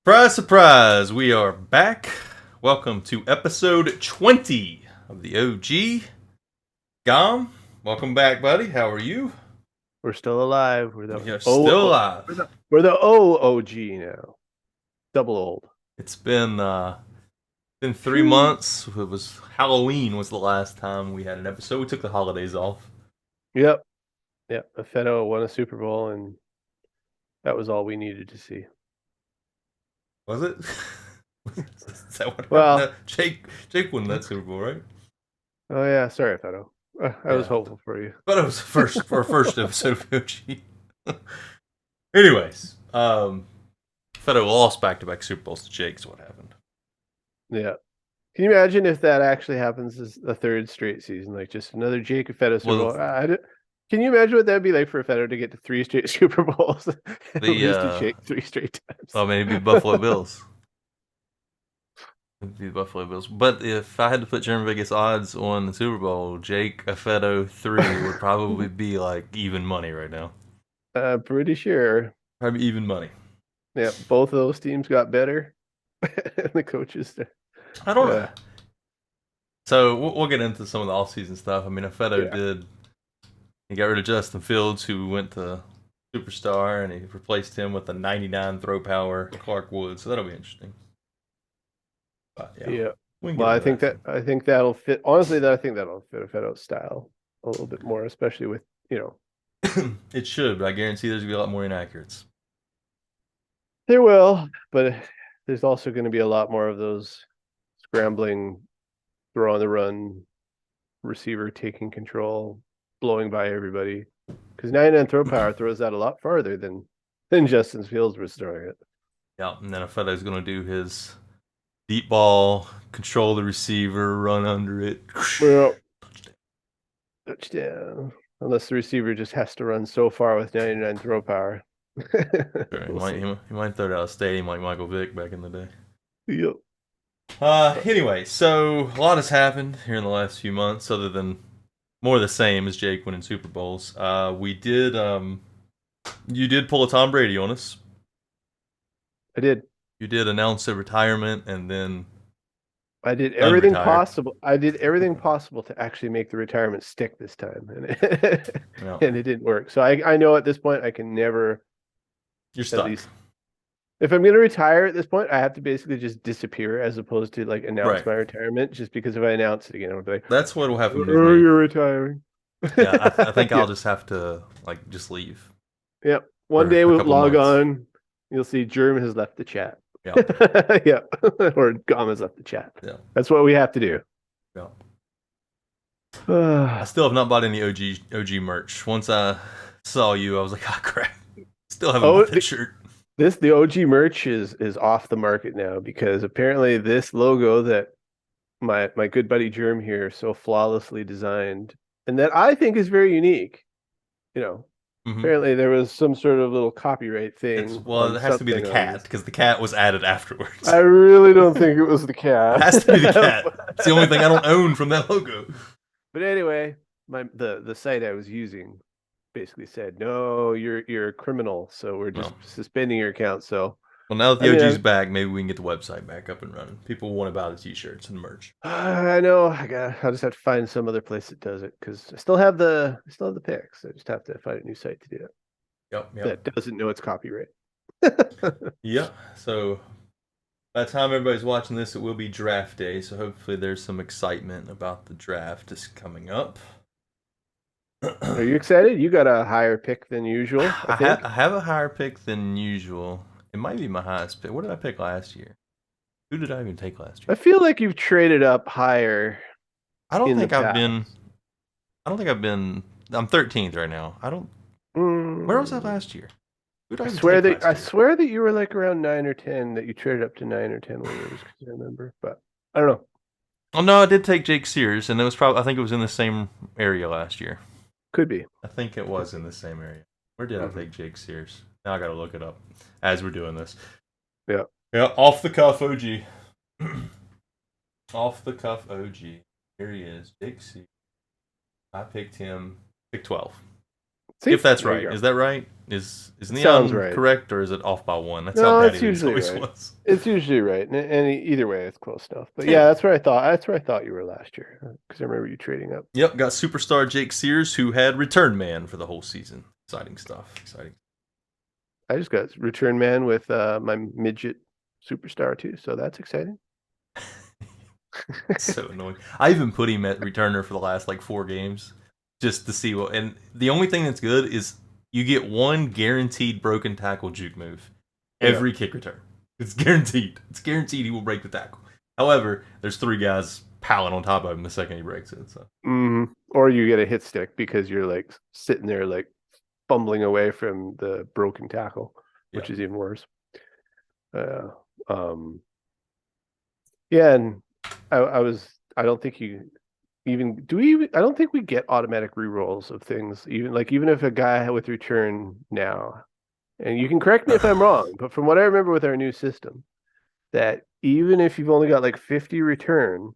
Surprise, surprise, we are back. Welcome to episode 20 of the OG. Gom, welcome back, buddy. How are you? We're still alive. We are still alive. We're the OG now. Double old. It's been 3 months. It was Halloween was the last time we had an episode. We took the holidays off. Yep. Buffetto won a Super Bowl, and that was all we needed to see. Was it? Is that what Well, happened? Jake won that Super Bowl, right? Oh yeah, sorry, Fetto. I was hopeful for you. But it was our first episode of OG. Anyways, Fetto lost back-to-back Super Bowls to Jake. Is what happened. Yeah. Can you imagine if that actually happens as a third straight season, like just another Jake and Fetto Super Bowl? Can you imagine what that'd be like for a Fetto to get to 3 straight Super Bowls? Lose to Jake 3 straight times. Well, maybe Buffalo Bills. It'd be the Buffalo Bills. But if I had to put German Vegas odds on the Super Bowl, Jake Affetto 3 would probably be like even money right now. Pretty sure. Probably even money. Yeah, both of those teams got better. And the coaches. I don't know. So we'll get into some of the offseason stuff. I mean, Affetto did. He got rid of Justin Fields, who went to Superstar, and he replaced him with a 99 throw power Clark Woods. So that'll be interesting. But, yeah. Well, I think that'll fit. Honestly, I think that'll fit Affetto's style a little bit more, especially with It should, but I guarantee there's gonna be a lot more inaccurates. There will, but there's also going to be a lot more of those scrambling, throw on the run, receiver taking control, blowing by everybody. Because 99 throw power throws that a lot farther than Justin Fields was throwing it. Yeah, and then Affetto's going to do his deep ball, control the receiver, run under it. Well, touchdown. Unless the receiver just has to run so far with 99 throw power. Sure, he might throw it out of stadium like Michael Vick back in the day. Yep. Anyway, so a lot has happened here in the last few months, other than more of the same as Jake winning Super Bowls. You did pull a Tom Brady on us. I did. You did announce a retirement, and then I did everything possible. I did everything possible to actually make the retirement stick this time, and it didn't work. So I know at this point I can never. You're stuck. If I'm going to retire at this point, I have to basically just disappear as opposed to like announce my retirement. Just because if I announce it again, I'll be like, "That's what will happen." You're retiring. Yeah, I think I'll just have to just leave. Yep. One day we'll log on. You'll see Germ has left the chat. Yeah. Yeah. Or Gom has left the chat. Yeah. That's what we have to do. Yeah. I still have not bought any OG merch. Once I saw you, I was like, "Ah, crap." Still haven't bought that shirt. The OG merch is off the market now because apparently this logo that my good buddy Germ here so flawlessly designed and that I think is very unique. Apparently there was some sort of little copyright thing. It has to be the cat because the cat was added afterwards. I really don't think it was the cat. It has to be the cat. It's the only thing I don't own from that logo. But anyway, the site I was using basically said, no, you're a criminal, so we're just suspending your account. So now that the OG's back, maybe we can get the website back up and running. People want to buy the t-shirts and merch. I know. I'll just have to find some other place that does it because I still have the pics. I just have to find a new site to do it. Yep. That doesn't know it's copyright. Yeah. So by the time everybody's watching this, it will be draft day. So hopefully there's some excitement about the draft is coming up. Are you excited? You got a higher pick than usual. I have a higher pick than usual. It might be my highest pick. What did I pick last year? Who did I even take last year? I feel like you've traded up higher. I don't think I've been. I'm 13th right now. Where was I last year? I swear that you were like around 9 or 10. That you traded up to 9 or 10 winners. I remember, but I don't know. Oh no, I did take Jake Sears, and it was I think it was in the same area last year. Could be. I think it was in the same area. Where did I take Jake Sears? Now I gotta look it up as we're doing this. Yeah. Yeah, off the cuff OG. Off the cuff OG. Here he is, Jake Sears. I picked him, pick 12. See? If that's There you right. go. Is that right? Is Sounds Neon right. correct, or is it off by one? That's how No, Daddy it's Leagues usually always right. was. It's usually right, and either way, it's close enough. But Yeah. yeah, that's where I thought. That's where I thought you were last year, because I remember you trading up. Yep, got superstar Jake Sears, who had Return Man for the whole season. Exciting stuff. Exciting. I just got Return Man with my midget superstar too, so that's exciting. So annoying. I even put him at returner for the last like 4 games just to see what. And the only thing that's good is you get one guaranteed broken tackle juke move every kick return. It's guaranteed. It's guaranteed he will break the tackle. However, there's 3 guys piling on top of him the second he breaks it. So. Or you get a hit stick because you're like sitting there like fumbling away from the broken tackle, which is even worse. Yeah, and I don't think you even do we I don't think we get automatic rerolls of things, even if a guy with return now, and you can correct me if I'm wrong, but from what I remember with our new system, that even if you've only got like 50 return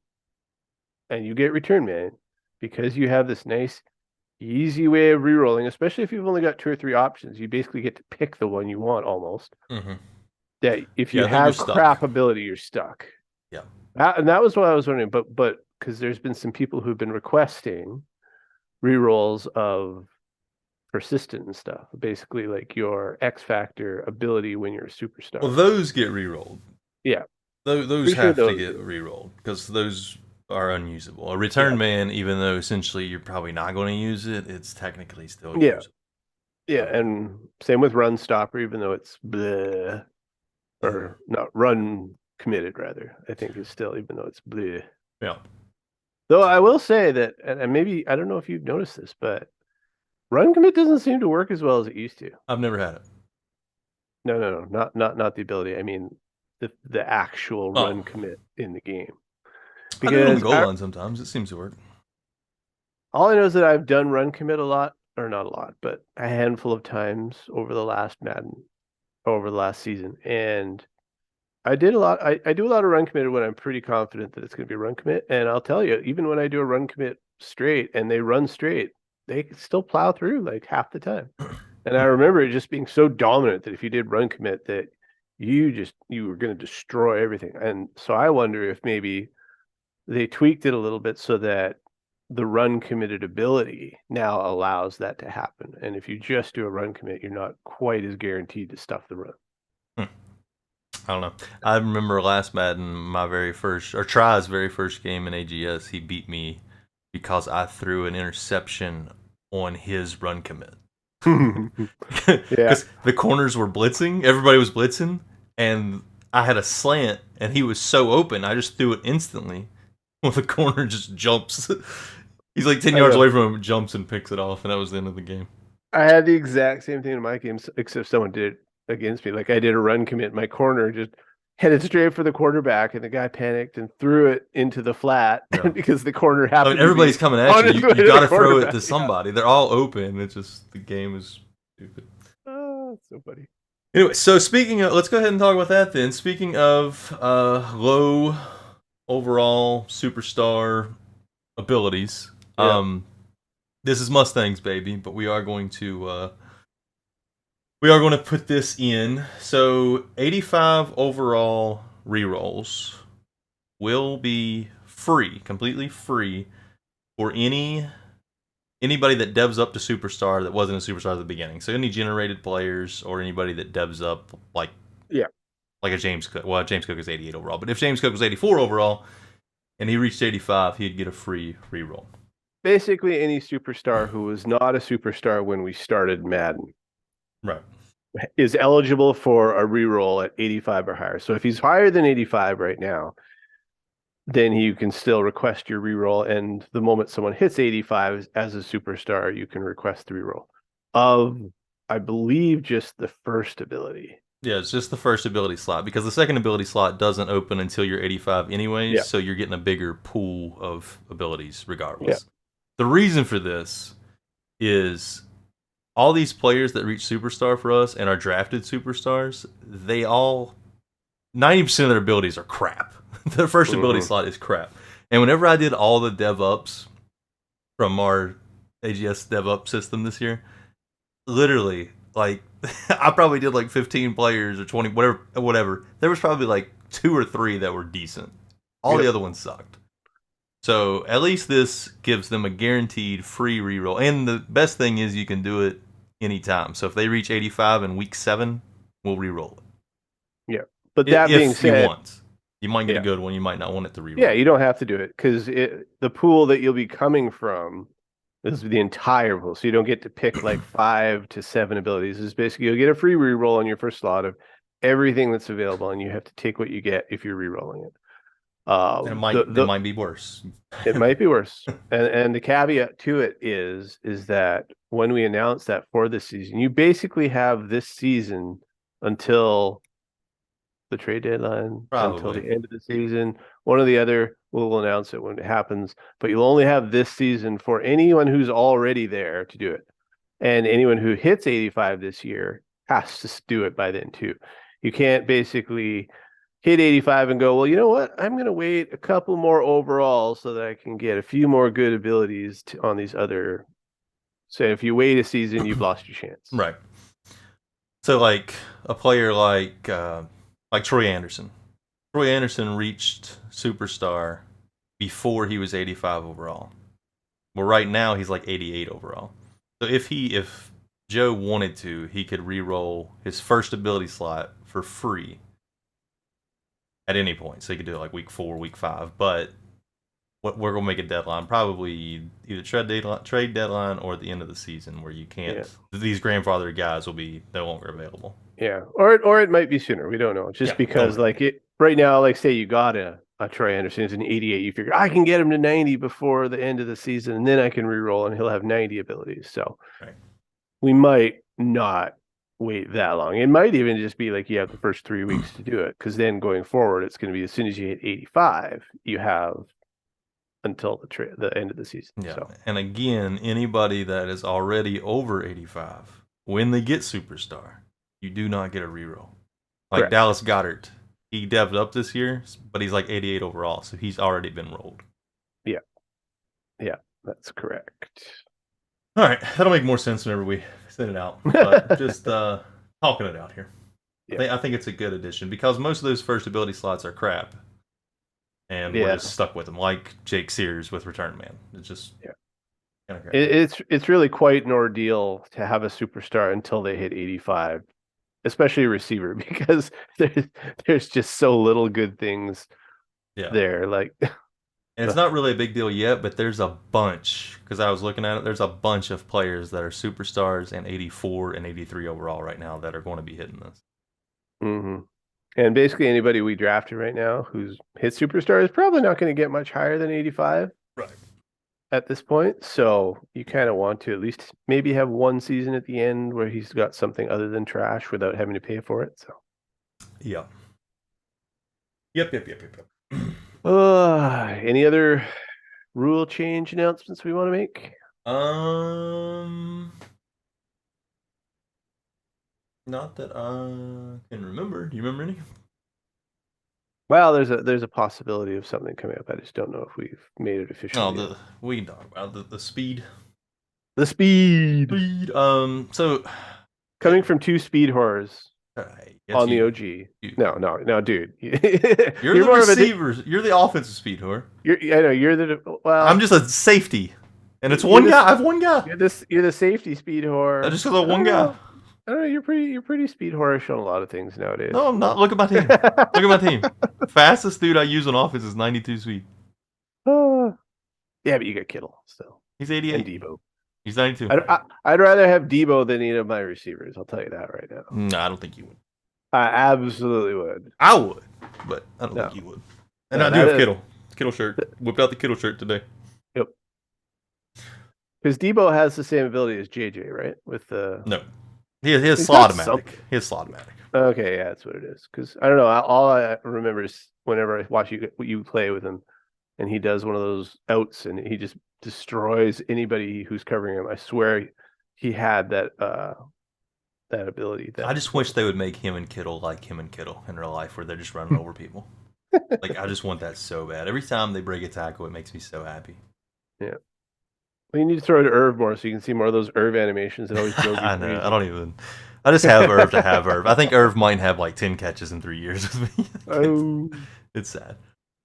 and you get Return Man, because you have this nice easy way of rerolling, especially if you've only got 2 or 3 options, you basically get to pick the one you want almost. That if you have crap ability, you're stuck. Yeah. And that was what I was wondering, but because there's been some people who've been requesting rerolls of persistent and stuff, basically like your X Factor ability when you're a superstar. Well, those get rerolled. Yeah. Those have to get rerolled because those are unusable. A Return Man, even though essentially you're probably not going to use it, it's technically still usable. Yeah, and same with Run Stopper, even though it's bleh, or not Run Committed, rather, I think is still, even though it's bleh. Yeah. Though I will say that, and maybe, I don't know if you've noticed this, but Run Commit doesn't seem to work as well as it used to. I've never had it. No, not the ability. I mean, the actual Run Commit in the game. Because I do it on the goal line sometimes. It seems to work. All I know is that I've done Run Commit a lot, or not a lot, but a handful of times over the last season, and I did a lot. I do a lot of Run Commit when I'm pretty confident that it's going to be a Run Commit, and I'll tell you, even when I do a Run Commit straight and they run straight, they still plow through like half the time. And I remember it just being so dominant that if you did Run Commit, that you were going to destroy everything. And so I wonder if maybe they tweaked it a little bit so that the Run Committed ability now allows that to happen. And if you just do a Run Commit, you're not quite as guaranteed to stuff the run. I don't know. I remember last Madden, my very first game in AGS, he beat me because I threw an interception on his Run Commit. Because the corners were blitzing, everybody was blitzing, and I had a slant, and he was so open, I just threw it instantly. Well, the corner just jumps. He's like 10 yards away from him, jumps and picks it off, and that was the end of the game. I had the exact same thing in my games, except someone did it against me. Like I did a Run Commit, my corner just headed straight for the quarterback, and the guy panicked and threw it into the flat because the corner happened. Everybody's coming at you. You got to throw it to somebody. They're all open. It's just the game is stupid. Oh, that's so funny. Anyway, so speaking of, let's go ahead and talk about that then. Speaking of low overall superstar abilities, this is Mustangs, baby, but we are going to put this in. So 85 overall rerolls will be free, completely free for anybody that devs up to superstar that wasn't a superstar at the beginning. So any generated players or anybody that devs up like a James Cook. Well, James Cook is 88 overall, but if James Cook was 84 overall and he reached 85, he'd get a free reroll. Basically, any superstar who was not a superstar when we started Madden, right, is eligible for a reroll at 85 or higher. So if he's higher than 85 right now, then you can still request your reroll. And the moment someone hits 85 as a superstar, you can request the reroll of, I believe, just the first ability. Yeah, it's just the first ability slot because the second ability slot doesn't open until you're 85 anyways. So you're getting a bigger pool of abilities regardless. The reason for this is all these players that reach superstar for us and are drafted superstars, they all 90% of their abilities are crap. Their first ability slot is crap. And whenever I did all the dev ups from our AGS dev up system this year, literally, like, I probably did like 15 players or 20, whatever. There was probably like 2 or 3 that were decent. All Yep. the other ones sucked. So at least this gives them a guaranteed free reroll. And the best thing is you can do it anytime. So if they reach 85 in week 7, we'll reroll it. Yeah. But that being If you said, want. You might get yeah. a good one. You might not want it to reroll. Yeah, you don't have to do it because the pool that you'll be coming from is the entire pool. So you don't get to pick like 5 to 7 abilities. It's basically you'll get a free reroll on your first slot of everything that's available, and you have to take what you get if you're rerolling it. And it might be worse. It might be worse. And the caveat to it is that when we announce that for this season, you basically have this season until the trade deadline, until the Probably. end of the season. One or the other, we'll announce it when it happens, but you'll only have this season for anyone who's already there to do it. And anyone who hits 85 this year has to do it by then too. You can't basically hit 85 and go, well, you know what? I'm going to wait a couple more overall so that I can get a few more good abilities on these other. So if you wait a season, you've lost your chance. Right. So like a player like Troy Anderson. Troy Anderson reached superstar before he was 85 overall. Well, right now he's like 88 overall. So if Joe wanted to, he could re-roll his first ability slot for free at any point. So he could do it like week 4, week 5. But we're gonna make a deadline, probably either trade deadline or at the end of the season, where you can't. Yeah. These grandfathered guys will be no longer available. Yeah, or it might be sooner. We don't know. Just because like it right now, like say you got a Troy Anderson is an 88, you figure I can get him to 90 before the end of the season, and then I can re-roll and he'll have 90 abilities. So we might not wait that long. It might even just be like you have the first 3 weeks to do it, because then going forward, it's going to be as soon as you hit 85, you have until the end of the season. Yeah, so. And again, anybody that is already over 85, when they get superstar, you do not get a reroll. Like Correct. Dallas Goedert, he devved up this year, but he's like 88 overall, so he's already been rolled. Yeah, that's correct. All right, that'll make more sense whenever we send it out. But just talking it out here. Yeah. I think it's a good addition because most of those first ability slots are crap. And we're just stuck with them, like Jake Sears with Return Man. It's just kind of crazy. It's really quite an ordeal to have a superstar until they hit 85, especially a receiver, because there's just so little good things there. Like, and it's not really a big deal yet, but there's a bunch, because I was looking at it, there's a bunch of players that are superstars and 84 and 83 overall right now that are going to be hitting this. Mm-hmm. And basically anybody we drafted right now who's hit superstar is probably not going to get much higher than 85 at this point. So you kind of want to at least maybe have one season at the end where he's got something other than trash without having to pay for it. So yeah. Yep. Any other rule change announcements we want to make? Not that I can remember. Do you remember any? Well, there's a possibility of something coming up. I just don't know if we've made it official. We can talk about the speed. The speed. So coming from 2 speed horrors on the OG. No, dude. You're the receivers. You're the offensive speed whore. I know you're the. Well, I'm just a safety, and it's one guy. I have one guy. You're the safety speed whore. Just because of one guy. I don't know. You're pretty speed whorish on a lot of things nowadays. No, I'm not. Look at my team. Look at my team. Fastest dude I use on offense is 92 speed. Yeah, but you got Kittle still. He's 88. And Debo. He's 92. I'd rather have Debo than any of my receivers. I'll tell you that right now. No, I don't think you would. I absolutely would. I would, but I don't think you would. And I do have Kittle. Kittle shirt. Whipped out the Kittle shirt today. Yep. Because Debo has the same ability as JJ, right? With the no. He has Slotomatic. He has Slotomatic. Okay, yeah, that's what it is. Because I don't know. All I remember is whenever I watch you play with him, and he does one of those outs, and he just destroys anybody who's covering him. I swear, he had that ability. I just wish they would make him and Kittle like him and Kittle in real life, where they're just running over people. Like I just want that so bad. Every time they break a tackle, it makes me so happy. Yeah. We need to throw to Irv more so you can see more of those Irv animations that always drove you I know. crazy. I don't even. I just have Irv to have Irv. I think Irv might have like 10 catches in 3 years with me. Oh, It's sad.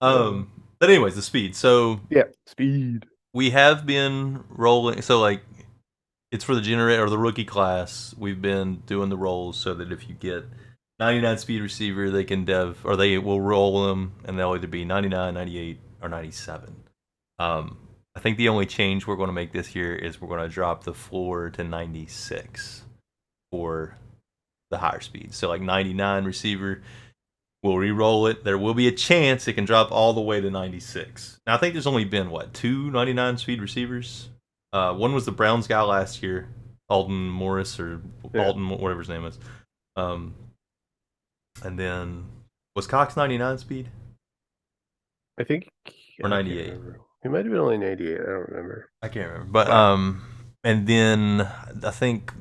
But anyways, the speed. So yeah, speed. we have been rolling. So like, it's for the generator or the rookie class. We've been doing the rolls so that if you get 99 speed receiver, they can or they will roll them, and they'll either be 99, 98, or 97. I think the only change we're going to make this year is we're going to drop the floor to 96 for the higher speed. So like 99 receiver, we'll re-roll it. There will be a chance it can drop all the way to 96. Now I think there's only been two 99 speed receivers. One was the Browns guy last year, Alden Morris or Alton, whatever his name is. And then was Cox 99 speed? I think. Or 98. He might have been only 98. I don't remember. I can't remember. But and then I think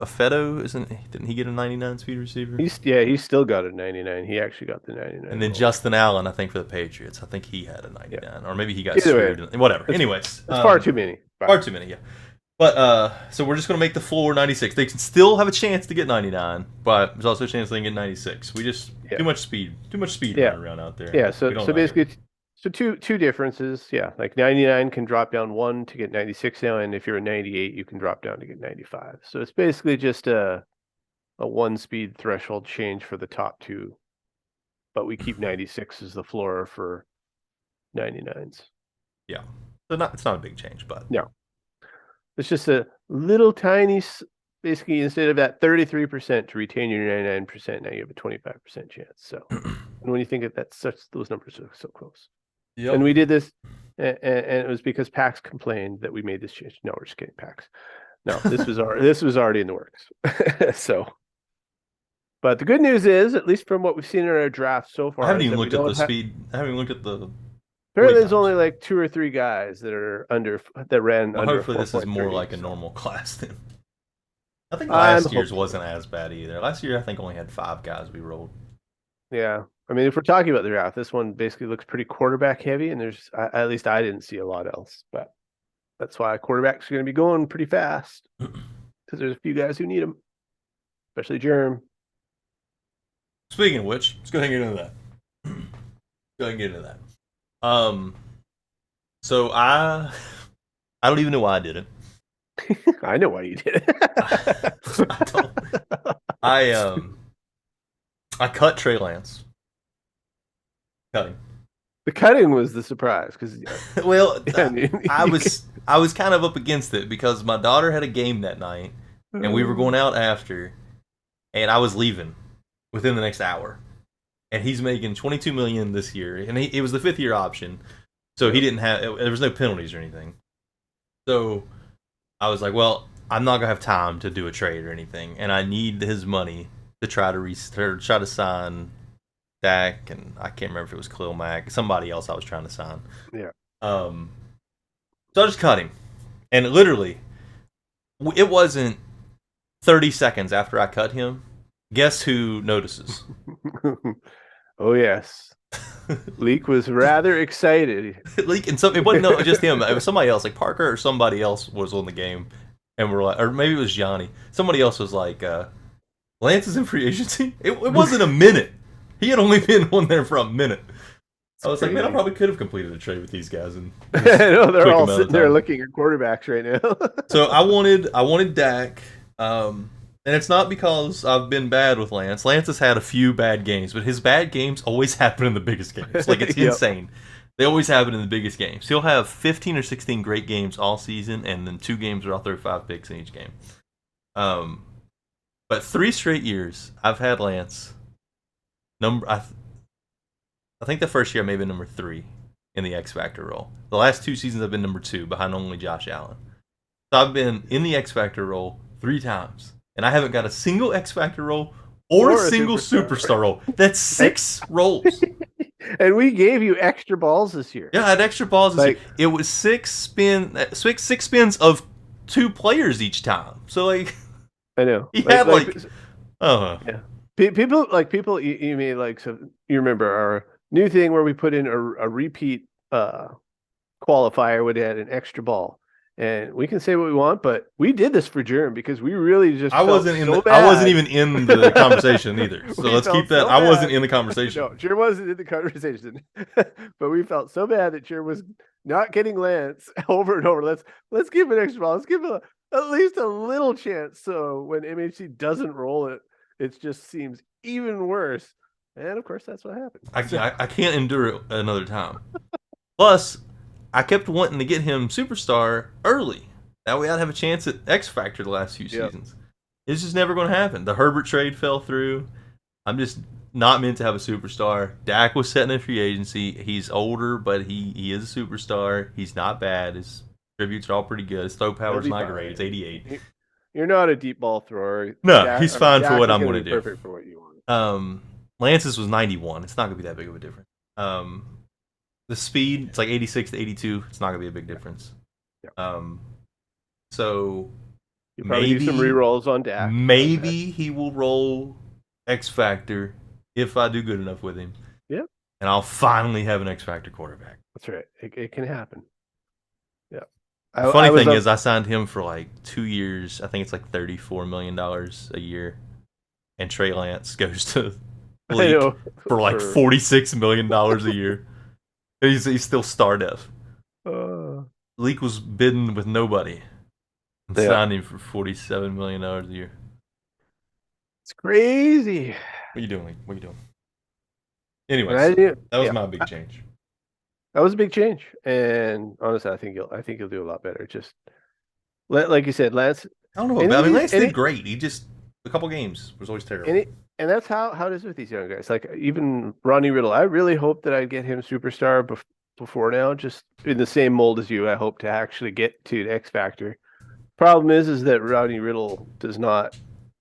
Affetto didn't he get a 99 speed receiver? He's still got a 99. He actually got the 99. And then Justin Allen, I think for the Patriots, I think he had a 99, or maybe he got screwed. Whatever. Anyways, it's far too many. Far too many. Yeah. But so we're just gonna make the floor 96. They can still have a chance to get 99, but there's also a chance they can get 96. We just too much speed running around out there. Yeah. So basically. So two differences, yeah. Like 99 can drop down 1 to get 96 now, and if you're a 98, you can drop down to get 95. So it's basically just a 1 speed threshold change for the top two, but we keep 96 as the floor for 99s. Yeah, so it's not a big change, but no, it's just a little tiny. Basically, instead of that 33% to retain your 99%, now you have a 25% chance. So, and when you think of that, those numbers are so close. Yep. And we did this, and it was because PAX complained that we made this change. No, we're just kidding, PAX. No, this was already in the works. So, but the good news is, at least from what we've seen in our draft so far, I haven't even looked at the speed. I haven't even looked at the. Apparently, there's only like 2 or 3 guys that are ran under. Hopefully, this is more like a normal class then. I think last year's wasn't as bad either. Last year, I think only had 5 guys we rolled. Yeah. I mean, if we're talking about the draft, this one basically looks pretty quarterback heavy, and there's at least I didn't see a lot else. But that's why quarterbacks are going to be going pretty fast because there's a few guys who need them, especially Germ. Speaking of which, let's go ahead and get into that. So I don't even know why I did it. I know why you did it. I cut Trey Lance. Cutting. The cutting was the surprise because well, I was kind of up against it because my daughter had a game that night and we were going out after, and I was leaving within the next hour, and he's making $22 million this year, and it was the 5th-year option, so he didn't have there was no penalties or anything. So I was like, well, I'm not gonna have time to do a trade or anything, and I need his money to try to sign Dak, and I can't remember if it was Khalil Mack, somebody else I was trying to sign. Yeah. So I just cut him, and literally, it wasn't 30 seconds after I cut him. Guess who notices? Oh yes, Leak was rather excited. Leak, and it wasn't just him. It was somebody else, like Parker or somebody else was on the game, and we're like, or maybe it was Johnny. Somebody else was like, Lance is in free agency. It wasn't a minute. He had only been on there for a minute. I was like, man, I probably could have completed a trade with these guys. And no, they're all sitting there looking at quarterbacks right now. So I wanted Dak, and it's not because I've been bad with Lance. Lance has had a few bad games, but his bad games always happen in the biggest games. Like, it's insane. They always happen in the biggest games. He'll have 15 or 16 great games all season, and then 2 games where I'll throw 5 picks in each game. But 3 straight years, I've had Lance. I think the first year I may have been number 3 in the X Factor role. The last 2 seasons I've been number 2, behind only Josh Allen. So I've been in the X Factor role 3 times, and I haven't got a single X Factor role or a single superstar role. That's 6 roles. And we gave you extra balls this year. Yeah, I had extra balls this year. It was 6 spins of 2 players each time. So like, I know. He had yeah. People, you mean like, so you remember our new thing where we put in a repeat qualifier would add an extra ball. And we can say what we want, but we did this for Germ because we really just I felt wasn't in so the, I wasn't bad. even in the conversation either. So We let's keep felt that. so I wasn't bad. in the conversation. No, Germ wasn't in the conversation, but we felt so bad that Germ was not getting Lance over and over. Let's give an extra ball. Let's give at least a little chance. So when MHC doesn't roll it, it just seems even worse. And of course, that's what happened. I can't endure it another time. Plus, I kept wanting to get him superstar early. That way I'd have a chance at X Factor the last few seasons. It's just never going to happen. The Herbert trade fell through. I'm just not meant to have a superstar. Dak was setting a free agency. He's older, but he is a superstar. He's not bad. His tributes are all pretty good. His throw power's not great. It's 88. You're not a deep ball thrower. No, he's fine for what I'm going to do. Perfect for what you want. Lance's was 91. It's not going to be that big of a difference. The speed, it's like 86 to 82. It's not going to be a big difference. Yeah. So you probably do some rerolls on Dak. Maybe he will roll X Factor if I do good enough with him. Yep. And I'll finally have an X Factor quarterback. That's right. It can happen. Yeah. The funny thing is, I signed him for like 2 years. I think it's like $34 million a year. And Trey Lance goes to Leak for like $46 million a year. He's still star def. Leak was bidding with nobody. And signed him for $47 million a year. It's crazy. What are you doing, Leak? What are you doing? Anyways, that was my big change. That was a big change, and honestly, I think he'll do a lot better. Just like you said, Lance. I don't know. I mean, Lance did great. He just a couple games was always terrible. And that's how it is with these young guys. Like even Ronnie Riddle, I really hope that I'd get him superstar before now. Just in the same mold as you, I hope to actually get to the X Factor. Problem is that Ronnie Riddle is not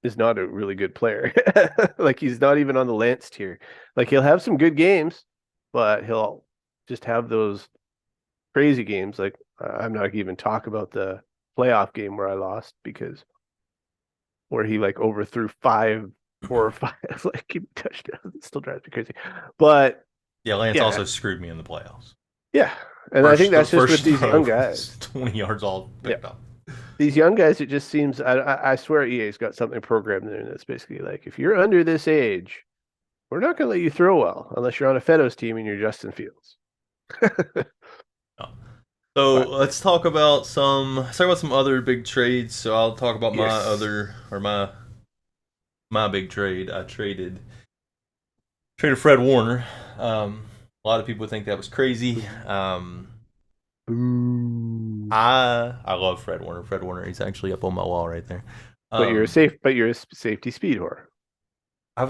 a really good player. Like he's not even on the Lance tier. Like he'll have some good games, but he'll just have those crazy games. Like I'm not even talk about the playoff game where I lost because where he like overthrew 4 or 5 like touchdowns. It still drives me crazy. But yeah, Lance also screwed me in the playoffs. Yeah. And I think that's just with these young guys. 20 yards all picked up. These young guys, it just seems I swear EA's got something programmed there that's basically like if you're under this age, we're not gonna let you throw well unless you're on a Fedos team and you're Justin Fields. Let's talk about some other big trades. So I'll talk about my big trade. I traded Fred Warner. A lot of people think that was crazy. I love Fred Warner. Fred Warner, he's actually up on my wall right there. But you're a safety speed whore. I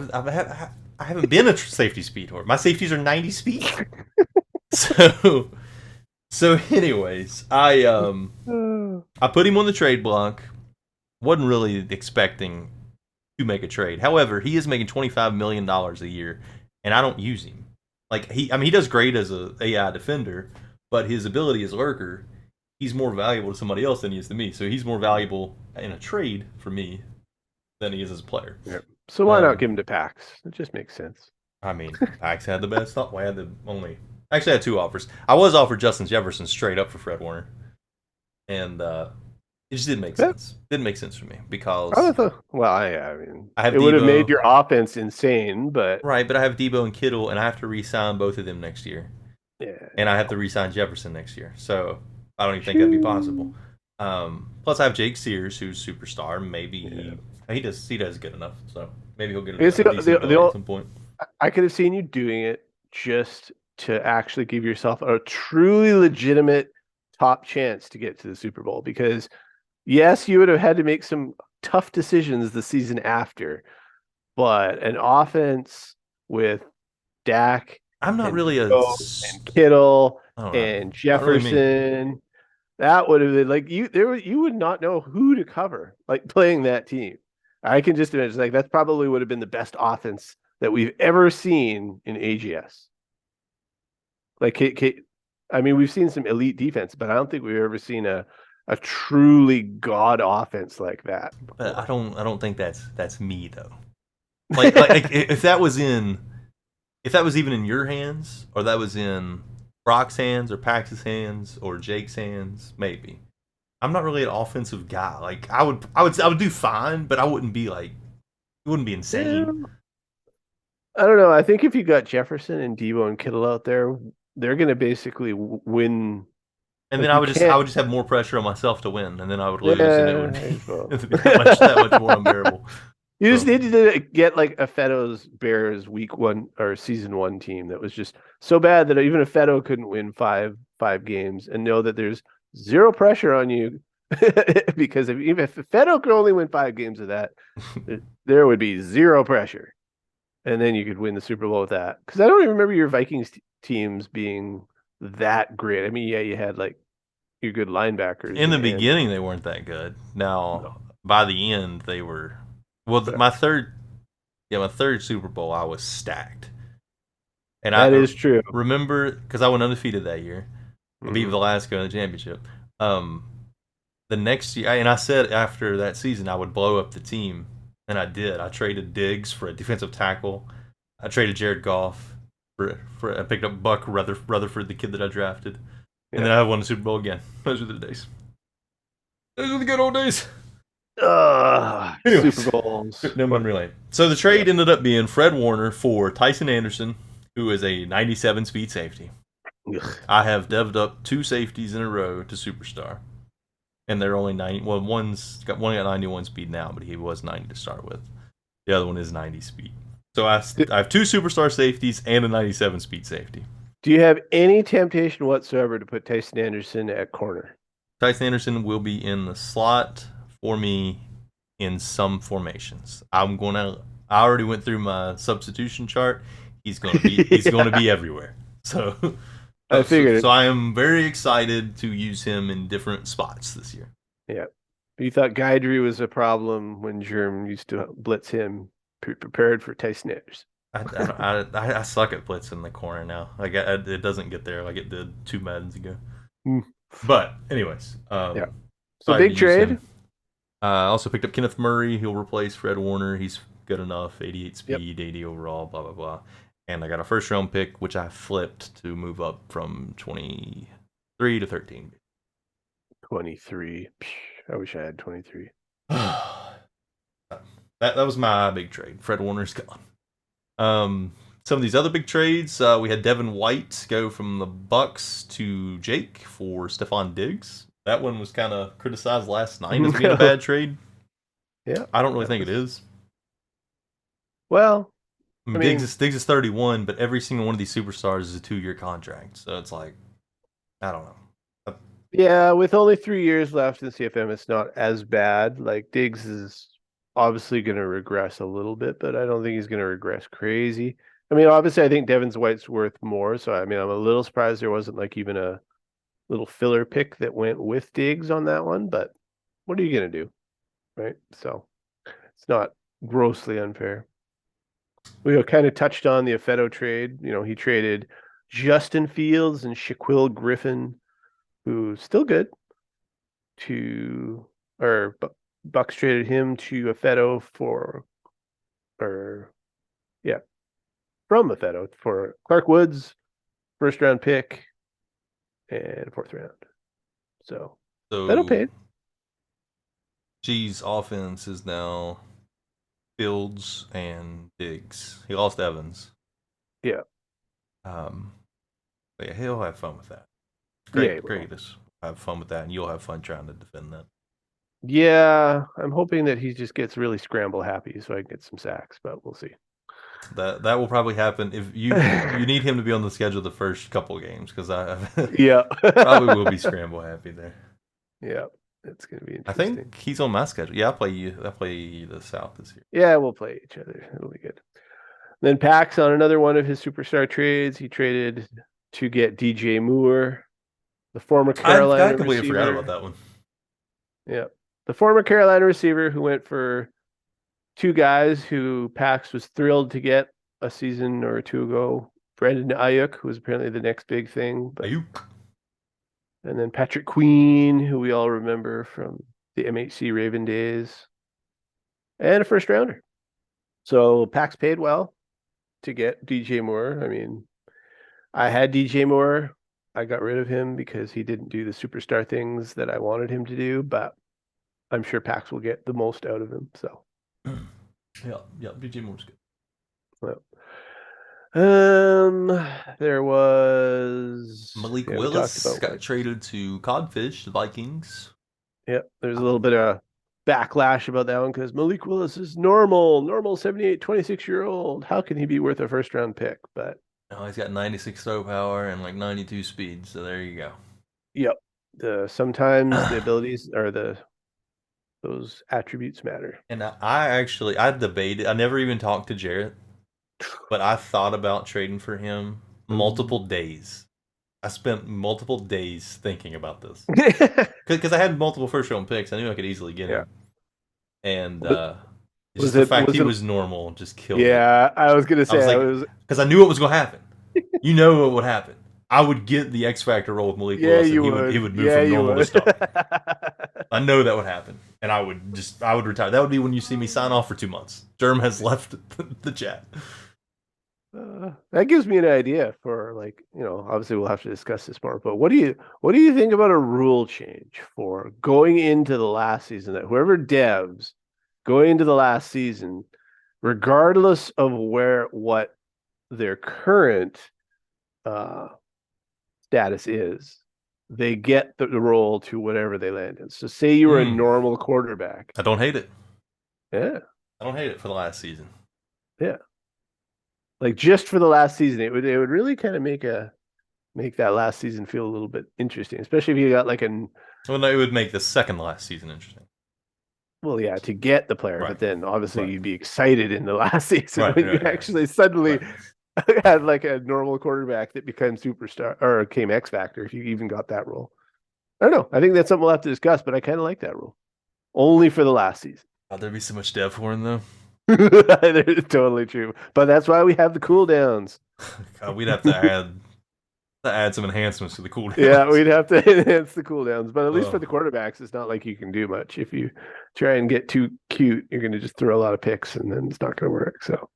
haven't been a safety speed whore. My safeties are 90 speed. So anyways, I put him on the trade block. Wasn't really expecting to make a trade. However, he is making $25 million a year, and I don't use him. Like he does great as a AI defender, but his ability as lurker, he's more valuable to somebody else than he is to me. So he's more valuable in a trade for me than he is as a player. Yep. So why not give him to Pax? It just makes sense. I mean, Pax had the best. I had the only. Actually, I had 2 offers. I was offered Justin Jefferson straight up for Fred Warner, and it just didn't make sense. Didn't make sense for me because I mean, it would have made your offense insane, but right. But I have Debo and Kittle, and I have to re-sign both of them next year. Yeah, and I have to re-sign Jefferson next year, so I don't even think that'd be possible. Plus, I have Jake Sears, who's superstar. Maybe he does good enough, so maybe he'll get a decent at some point. I could have seen you doing it just to actually give yourself a truly legitimate top chance to get to the Super Bowl, because yes, you would have had to make some tough decisions the season after, but an offense with Dak, I'm not really and Kittle and Jefferson, really that would have been like you would not know who to cover like playing that team. I can just imagine like that probably would have been the best offense that we've ever seen in AGS. Like, I mean, we've seen some elite defense, but I don't think we've ever seen a truly god offense like that. But I don't think that's me though. Like if that was even in your hands, or that was in Brock's hands, or Pax's hands, or Jake's hands, maybe. I'm not really an offensive guy. Like I would do fine, but I wouldn't be like it wouldn't be insane. Yeah, I don't know. I think if you got Jefferson and Debo and Kittle out there, they're going to basically win. And then Like you I can't. would just have more pressure on myself to win, and then I would lose, and it would Yeah, be, well. it would be that much more unbearable. You just So needed to get like a Feto's Bears week one or season one team that was just so bad that even if Feto couldn't win five games and know that there's zero pressure on you because even if Feto could only win 5 games of that, there would be zero pressure, and then you could win the Super Bowl with that. Because I don't even remember your Vikings teams being that great. I mean, yeah, you had like your good linebackers in the and beginning, they weren't that good. no, Now by the end, they were. Well, but my third Super Bowl, I was stacked, and that I is true. remember because I went undefeated that year. I beat Hmm. Velasco in the championship. Um, the next year, and I said after that season I would blow up the team, and I did. I traded Diggs for a defensive tackle. I traded Jared Goff for I picked up Buck Rutherford, the kid that I drafted, and Yeah. then I won the Super Bowl again. Those were the days. Those were the good old days. Super Anyways, Bowls. no What? memory lane. So the Yeah. trade ended up being Fred Warner for Tyson Anderson, who is a 97 speed safety. Ugh. I have devved up 2 safeties in a row to superstar, and they're only 90. Well, one got 91 speed now, but he was 90 to start with. The other one is 90 speed. So I have 2 superstar safeties and a 97 speed safety. Do you have any temptation whatsoever to put Tyson Anderson at corner? Tyson Anderson will be in the slot for me in some formations. I already went through my substitution chart. He's gonna Yeah, be everywhere. So I figured so it. I am very excited to use him in different spots this year. Yeah. You thought Guidry was a problem when Germ used to blitz him. Prepared for Tyson Anderson. I suck at blitz in the corner now. Like it doesn't get there like it did 2 Maddens ago. Hmm. But anyways, Yeah. So excited to big use trade. him. I also picked up Kenneth Murray. He'll replace Fred Warner. He's good enough. 88 Yep. speed, 80 overall, blah, blah, blah. And I got a first round pick, which I flipped to move up from 23 to 13. 23. I wish I had 23. That was my big trade. Fred Warner's gone. Some of these other big trades, we had Devin White go from the Bucks to Jake for Stephon Diggs. That one was kind of criticized last night as being a bad trade. Yeah. I don't really That think it was is. well. I I mean, mean, Diggs is 31, but every single one of these superstars is a 2 year contract. So it's like, I don't know. yeah, with only 3 years left in CFM, it's not as bad. Like Diggs is obviously going to regress a little bit, but I don't think he's going to regress crazy. I mean, obviously, I think Devin White's worth more. So, I mean, I'm a little surprised there wasn't like even a little filler pick that went with Diggs on that one. But what are you going to do? Right. So it's not grossly unfair. We kind of touched on the Affetto trade. You know, he traded Justin Fields and Shaquille Griffin, who's still good, to or Bucks traded him to Affetto for or yeah, from Affetto for Clark Woods, first round pick and fourth round. So that'll So, pay. G's offense is now Fields and Diggs. He lost Evans. Yeah. Um, but yeah, he'll have fun with that. Yeah, Great. Just have fun with that, and you'll have fun trying to defend that. yeah. I'm hoping that he just gets really scramble happy so I can get some sacks, but we'll see. That will probably happen if you need him to be on the schedule the first couple of games because I Yeah. probably will be scramble happy there. Yeah. It's gonna be I interesting. think he's on my schedule. Yeah, I play the South this year. Yeah, we'll play each other. It'll be good. Then Pax on another one of his superstar trades, he traded to get DJ Moore, the former I Carolina completely forgot about receiver. that one. Yeah. The former Carolina receiver who went for 2 guys who Pax was thrilled to get a season or two ago. Brandon Ayuk, who was apparently the next big thing, but Ayuk. and then Patrick Queen, who we all remember from the MHC Raven days, and a first rounder. So Pax paid well to get DJ Moore. I mean, I had DJ Moore. I got rid of him because he didn't do the superstar things that I wanted him to do, but I'm sure Pax will get the most out of him. So, yeah, DJ Moore's good. well. There was Malik we talked Willis about got traded to Codfish, the Vikings. Yeah, there's a little bit of backlash about that one because Malik Willis is normal 78, 26-year-old. How can he be worth a first round pick? But Oh, he's got 96 throw power and like 92 speed. So there you go. yep, sometimes the abilities or those attributes matter. And I debated. I never even talked to Jarrett, but I thought about trading for him multiple days. I spent multiple days thinking about this because I had multiple first round picks. I knew I could easily get him, and just the fact he was normal just killed it. Yeah, I was gonna say because I knew what was going to happen. You know what would happen. I would get the X Factor role with Malik Willis, and he would move from normal to star. I know that would happen, and I would retire. That would be when you see me sign off for 2 months. Germ has left the chat. That gives me an idea for obviously we'll have to discuss this more, but what do you think about a rule change for going into the last season, that whoever devs going into the last season, regardless of what their current status is, they get the role to whatever they land in. So say you were a normal quarterback. I don't hate it. Yeah. I don't hate it for the last season. Yeah. Like just for the last season, it would really kind of make that last season feel a little bit interesting, especially if you got like well, no, it would make the second last season interesting. Well, yeah, to get the player, but then obviously you'd be excited in the last season when you actually suddenly had like a normal quarterback that became superstar or became X Factor if you even got that role. I don't know. I think that's something we'll have to discuss, but I kind of like that rule. Only for the last season. Oh, there'd be so much dev for him though. Totally true. But that's why we have the cooldowns. God, we'd have to add some enhancements to the cooldowns. Yeah, we'd have to enhance the cooldowns. But at least for the quarterbacks, it's not like you can do much. If you try and get too cute, you're going to just throw a lot of picks and then it's not going to work. So,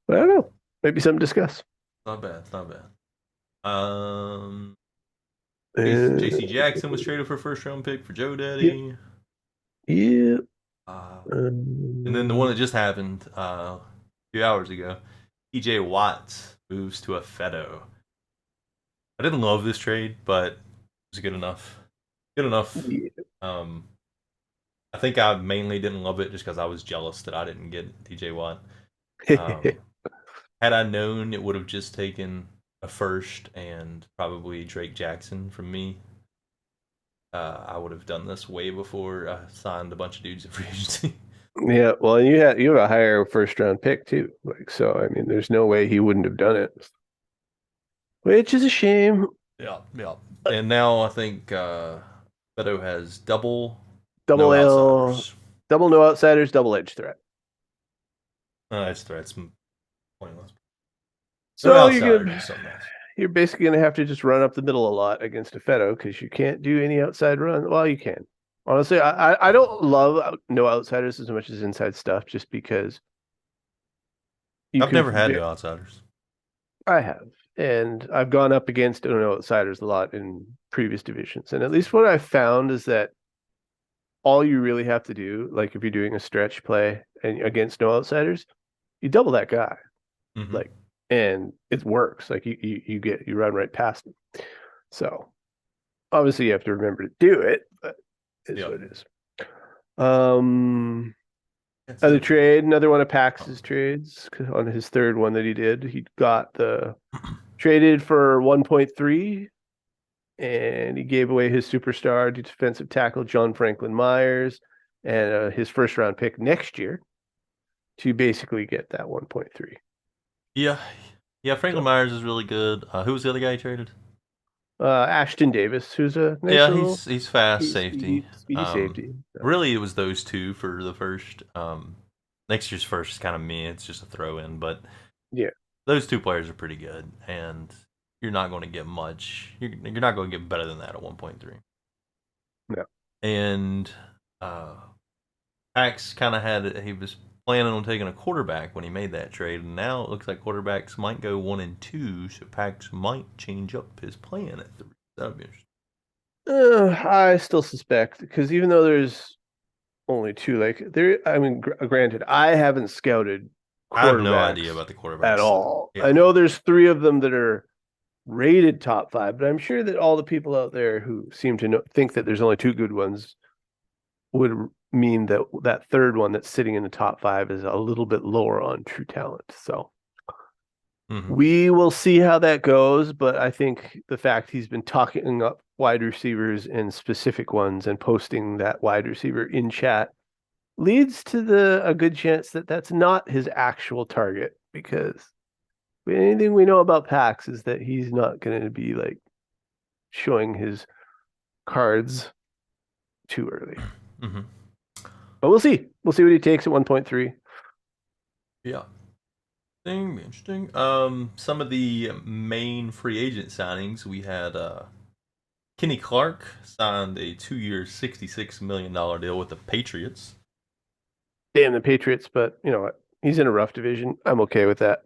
but I don't know. Maybe something to discuss. Not bad. JC Jackson was traded for a first round pick for Joe Daddy. Yeah. And then the one that just happened a few hours ago, TJ Watt moves to a Fedo. I didn't love this trade, but it was good enough. Yeah. I think I mainly didn't love it just because I was jealous that I didn't get TJ Watt. Had I known, it would have just taken a first and probably Drake Jackson from me. I would have done this way before I signed a bunch of dudes in free agency. Yeah, well, and you have a higher first round pick too. Like, so I mean, there's no way he wouldn't have done it, which is a shame. Yeah. And now I think Beto has double no outsiders. Double no outsiders, double edge threat. Edge threat's pointless. So you're basically going to have to just run up the middle a lot against a Fedo because you can't do any outside run. Well, you can. Honestly, I don't love no outsiders as much as inside stuff just because I've never had no outsiders. I have. And I've gone up against no outsiders a lot in previous divisions. And at least what I've found is that all you really have to do, like if you're doing a stretch play and against no outsiders, you double that guy. Mm-hmm. Like, and it works. Like you run right past him. So obviously you have to remember to do it, but it's what it is. Another one of Pax's trades on his third one that he did. He got traded for 1.3 and he gave away his superstar defensive tackle John Franklin Myers and his first round pick next year to basically get that 1.3. Yeah. Franklin Myers is really good. Who was the other guy he traded? Ashton Davis, who's a nice he's fast safety. Speedy safety. Really, it was those two for the first. Next year's first is kind of me. It's just a throw in, but yeah, those two players are pretty good, and you're not going to get much. You're not going to get better than that at 1.3. No. And Pax kind of he was planning on taking a quarterback when he made that trade, and now it looks like quarterbacks might go 1 and 2, so Pax might change up his plan at 3. That'd be interesting. I still suspect because even though there's only two, like there, I mean, granted, I haven't scouted I have no quarterbacks idea about the quarterbacks at all. Yeah. I know there's 3 of them that are rated top 5, but I'm sure that all the people out there who seem to think that there's only 2 good ones would mean that that third one that's sitting in the top 5 is a little bit lower on true talent. So we will see how that goes, but I think the fact he's been talking up wide receivers and specific ones and posting that wide receiver in chat leads to a good chance that that's not his actual target, because anything we know about Pax is that he's not going to be like showing his cards too early. But we'll see. We'll see what he takes at 1.3. Yeah. Interesting. Some of the main free agent signings, we had Kenny Clark signed a 2-year, $66 million deal with the Patriots. Damn the Patriots, but you know what? He's in a rough division. I'm okay with that.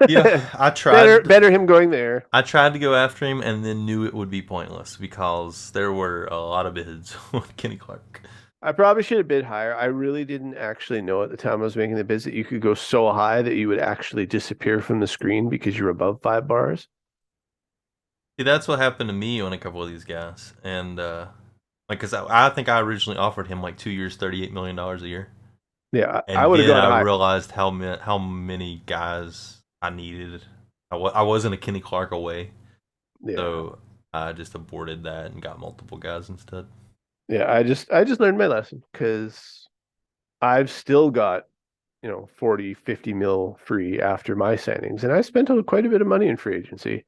Yeah, I tried. Better him going there. I tried to go after him and then knew it would be pointless because there were a lot of bids on Kenny Clark. I probably should have bid higher. I really didn't actually know at the time I was making the bids that you could go so high that you would actually disappear from the screen because you're above 5 bars. See, that's what happened to me on a couple of these guys. And, like, because I think I originally offered him like 2 years, $38 million a year. Yeah, and I would have gone high. I realized how many guys I needed. I wasn't a Kenny Clark away. Yeah. So I just aborted that and got multiple guys instead. Yeah, I just learned my lesson because I've still got, 40, 50 mil free after my signings, and I spent quite a bit of money in free agency.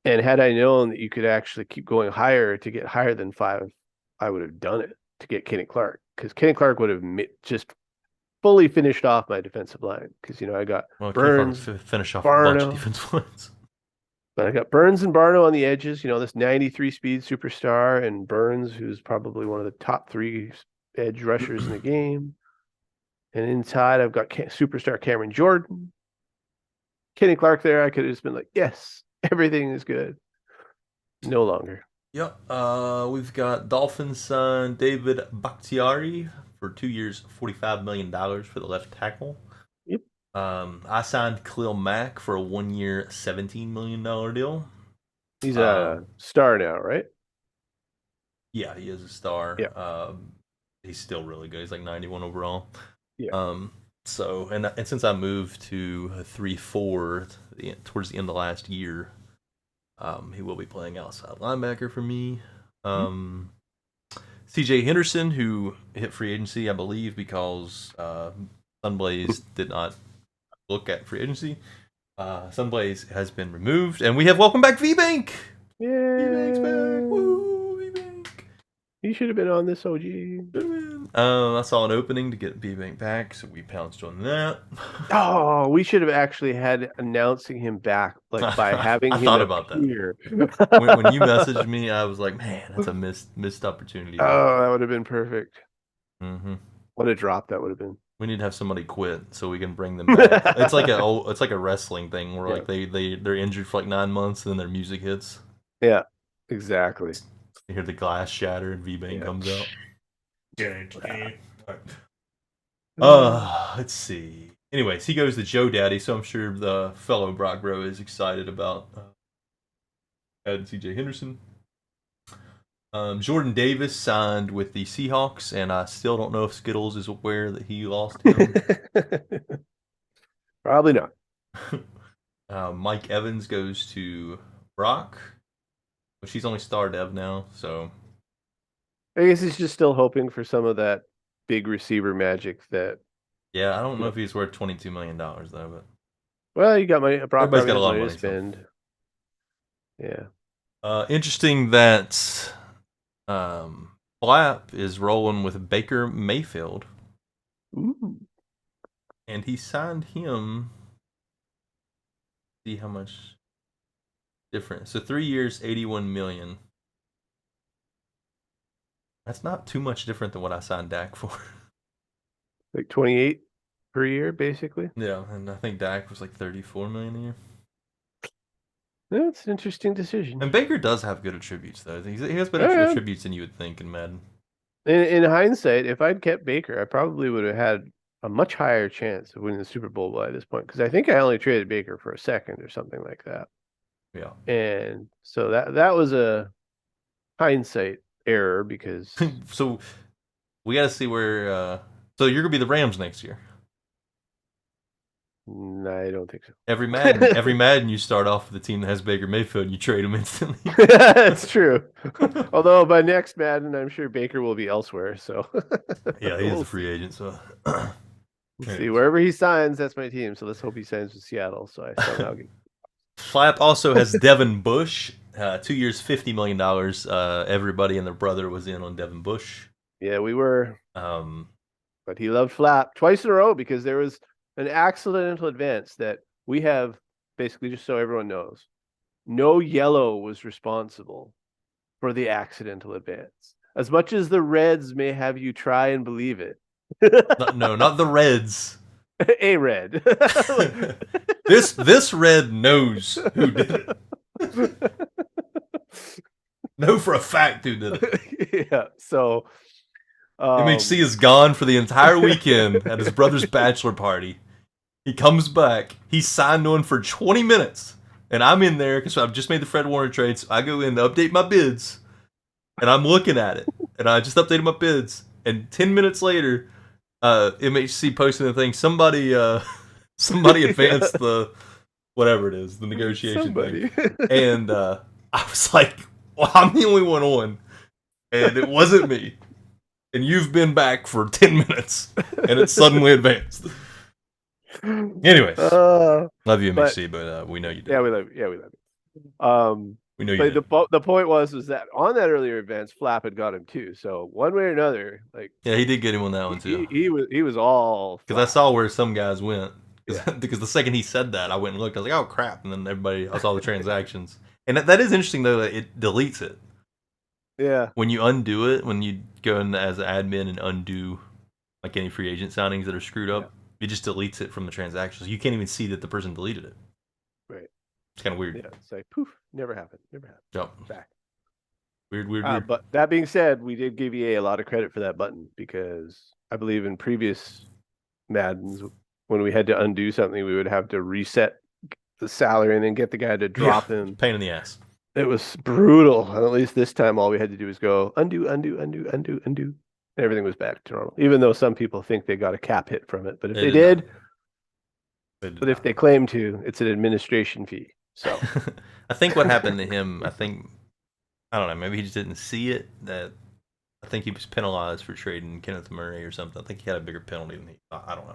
And had I known that you could actually keep going higher to get higher than 5, I would have done it to get Kenny Clark, because Kenny Clark would have just fully finished off my defensive line. Because I got Burns, finish off Barno, a bunch of defensive lines. But I got Burns and Barno on the edges. This 93 speed superstar, and Burns, who's probably one of the top 3 edge rushers in the game. And inside, I've got superstar Cameron Jordan, Kenny Clark. There, I could have just been like, yes, everything is good. No longer. Yep. We've got Dolphins son David Bakhtiari for 2 years, $45 million for the left tackle. Yep. I signed Khalil Mack for a 1 year, $17 million deal. He's a star now, right? Yeah, he is a star. Yeah. He's still really good. He's like 91 overall. Yeah. So and since I moved to 3-4 towards the end of last year, he will be playing outside linebacker for me. CJ Henderson, who hit free agency, I believe, because Sunblaze did not look at free agency. Sunblaze has been removed, and we have welcome back VBank. Yeah, VBank's back. Woo, VBank. He should have been on this OG. I saw an opening to get VBank back, so we pounced on that. Oh, we should have actually had announcing him back, like by having him thought about appear. That. when you messaged me, I was like, man, that's a missed opportunity. Oh, that would have been perfect. Mm-hmm. What a drop that would have been. We need to have somebody quit so we can bring them back. It's like a wrestling thing where like they're injured for like 9 months and then their music hits. Yeah, exactly. You hear the glass shatter and VBank comes out. Let's see. Anyways, he goes to Joe Daddy, so I'm sure the fellow Brock Bro is excited about adding CJ Henderson. Jordan Davis signed with the Seahawks, and I still don't know if Skittles is aware that he lost him. Probably not. Mike Evans goes to Brock, but she's only star dev now, so I guess he's just still hoping for some of that big receiver magic that. Yeah, I don't know if he's worth $22 million though, but. Well, you got money. Brock Everybody's got a lot of money to spend. So. Yeah. Interesting that Flap is rolling with Baker Mayfield. Ooh. And he signed him. See how much difference. So 3 years, $81 million. That's not too much different than what I signed Dak for. Like 28? per year, basically. Yeah, and I think Dak was like 34 million a year. That's an interesting decision. And Baker does have good attributes, though. He has better attributes than you would think in Madden. In hindsight, if I'd kept Baker, I probably would have had a much higher chance of winning the Super Bowl by this point, because I think I only traded Baker for a second or something like that. Yeah. And so that was a hindsight error, because So we got to see where. So you're gonna be the Rams next year. I don't think so. Every Madden, you start off with a team that has Baker Mayfield, and you trade him instantly. That's true. Although by next Madden, I'm sure Baker will be elsewhere. So yeah, he is a free agent. So we'll see, wherever he signs, that's my team. So let's hope he signs with Seattle. So I somehow get. Flap also has Devin Bush, 2 years, $50 million. Everybody and their brother was in on Devin Bush. Yeah, we were. But he loved Flap twice in a row, because there was an accidental advance that we have, basically, just so everyone knows, no yellow was responsible for the accidental advance. As much as the Reds may have you try and believe it. No, not the Reds. A red. This red knows who did it. Know for a fact who did it. Yeah, so MHC is gone for the entire weekend at his brother's bachelor party. He comes back. He's signed on for 20 minutes. And I'm in there because I've just made the Fred Warner trade. So I go in to update my bids. And I'm looking at it. And I just updated my bids. And 10 minutes later, MHC posting the thing. Somebody advanced the whatever it is, the negotiation thing. And I was like, well, I'm the only one on. And it wasn't me. And you've been back for 10 minutes. And it suddenly advanced. Anyways, love you, MHC, but we know you do. Yeah, we love you. We know you. The point was that on that earlier advance, Flap had got him too. So one way or another, like, yeah, he did get him on that one too. He was all, because I saw where some guys went. Because the second he said that, I went and looked. I was like, oh crap! And then I saw the transactions, and that is interesting though. That it deletes it. Yeah. When you undo it, when you go in as an admin and undo like any free agent signings that are screwed up. It just deletes it from the transactions. You can't even see that the person deleted it. Right. It's kind of weird. Yeah, it's like, poof, never happened. Yep. Back. Weird. But that being said, we did give EA a lot of credit for that button, because I believe in previous Maddens, when we had to undo something, we would have to reset the salary and then get the guy to drop in. Pain in the ass. It was brutal. And at least this time, all we had to do was go undo. Everything was back to normal, even though some people think they got a cap hit from it. But if they did, but if they claim to, it's an administration fee. So I think what happened to him, I don't know, maybe he just didn't see it. That I think he was penalized for trading Kenneth Murray or something. I think he had a bigger penalty than he. I don't know.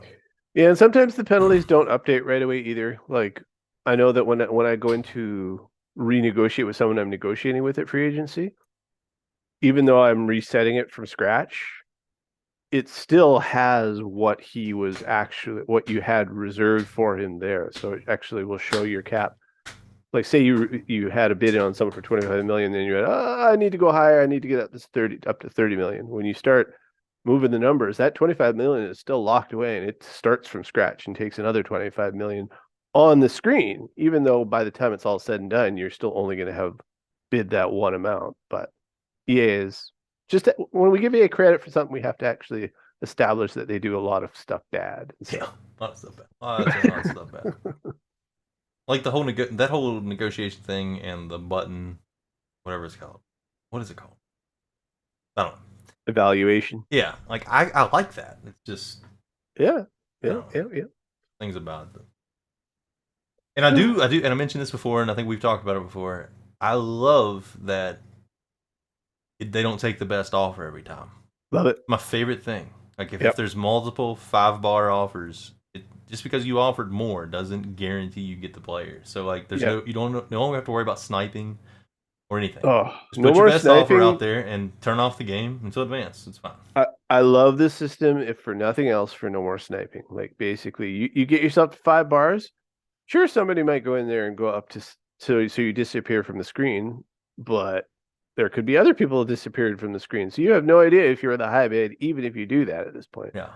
Yeah, and sometimes the penalties don't update right away either. Like, I know that when I go into renegotiate with someone I'm negotiating with at free agency, even though I'm resetting it from scratch, it still has what you had reserved for him there. So it actually will show your cap. Like, say you had a bid on someone for 25 million, then you had, I need to go higher. I need to get up to 30 million. When you start moving the numbers, that 25 million is still locked away, and it starts from scratch and takes another 25 million on the screen, even though by the time it's all said and done, you're still only going to have bid that one amount. But EA is just, when we give EA credit for something, we have to actually establish that they do a lot of stuff bad. So. Yeah, a lot of stuff bad. A lot of stuff bad. Like the whole that whole negotiation thing and the button, whatever it's called. What is it called? I don't know. Evaluation. Yeah, like I like that. It's just yeah. Things about it. And I do, and I mentioned this before, and I think we've talked about it before. I love that they don't take the best offer every time. Love it. My favorite thing. Like if there's multiple 5-bar offers, just because you offered more doesn't guarantee you get the player. So like there's you don't have to worry about sniping or anything. Just put your best offer out there and turn off the game until advance. It's fine. I love this system, if for nothing else, for no more sniping. Like basically you get yourself to 5 bars. Sure, somebody might go in there and go up to so you disappear from the screen, but there could be other people who disappeared from the screen. So you have no idea if you're the high bid, even if you do that at this point. Yeah.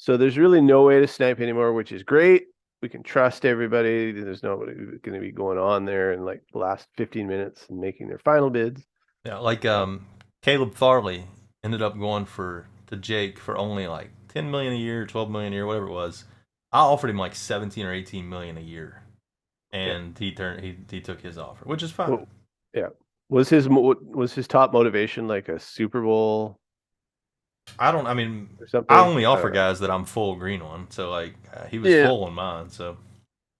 So there's really no way to snipe anymore, which is great. We can trust everybody. There's nobody going to be going on there in like the last 15 minutes and making their final bids. Yeah, like Caleb Farley ended up going to Jake for only like 10 million a year, 12 million a year, whatever it was. I offered him like 17 or 18 million a year, Yeah. and he took his offer, which is fine. Well, yeah. Was his top motivation like a Super Bowl I mean, or something? I only I offer don't know. guys that I'm full green on. So like he was Yeah. full on mine. So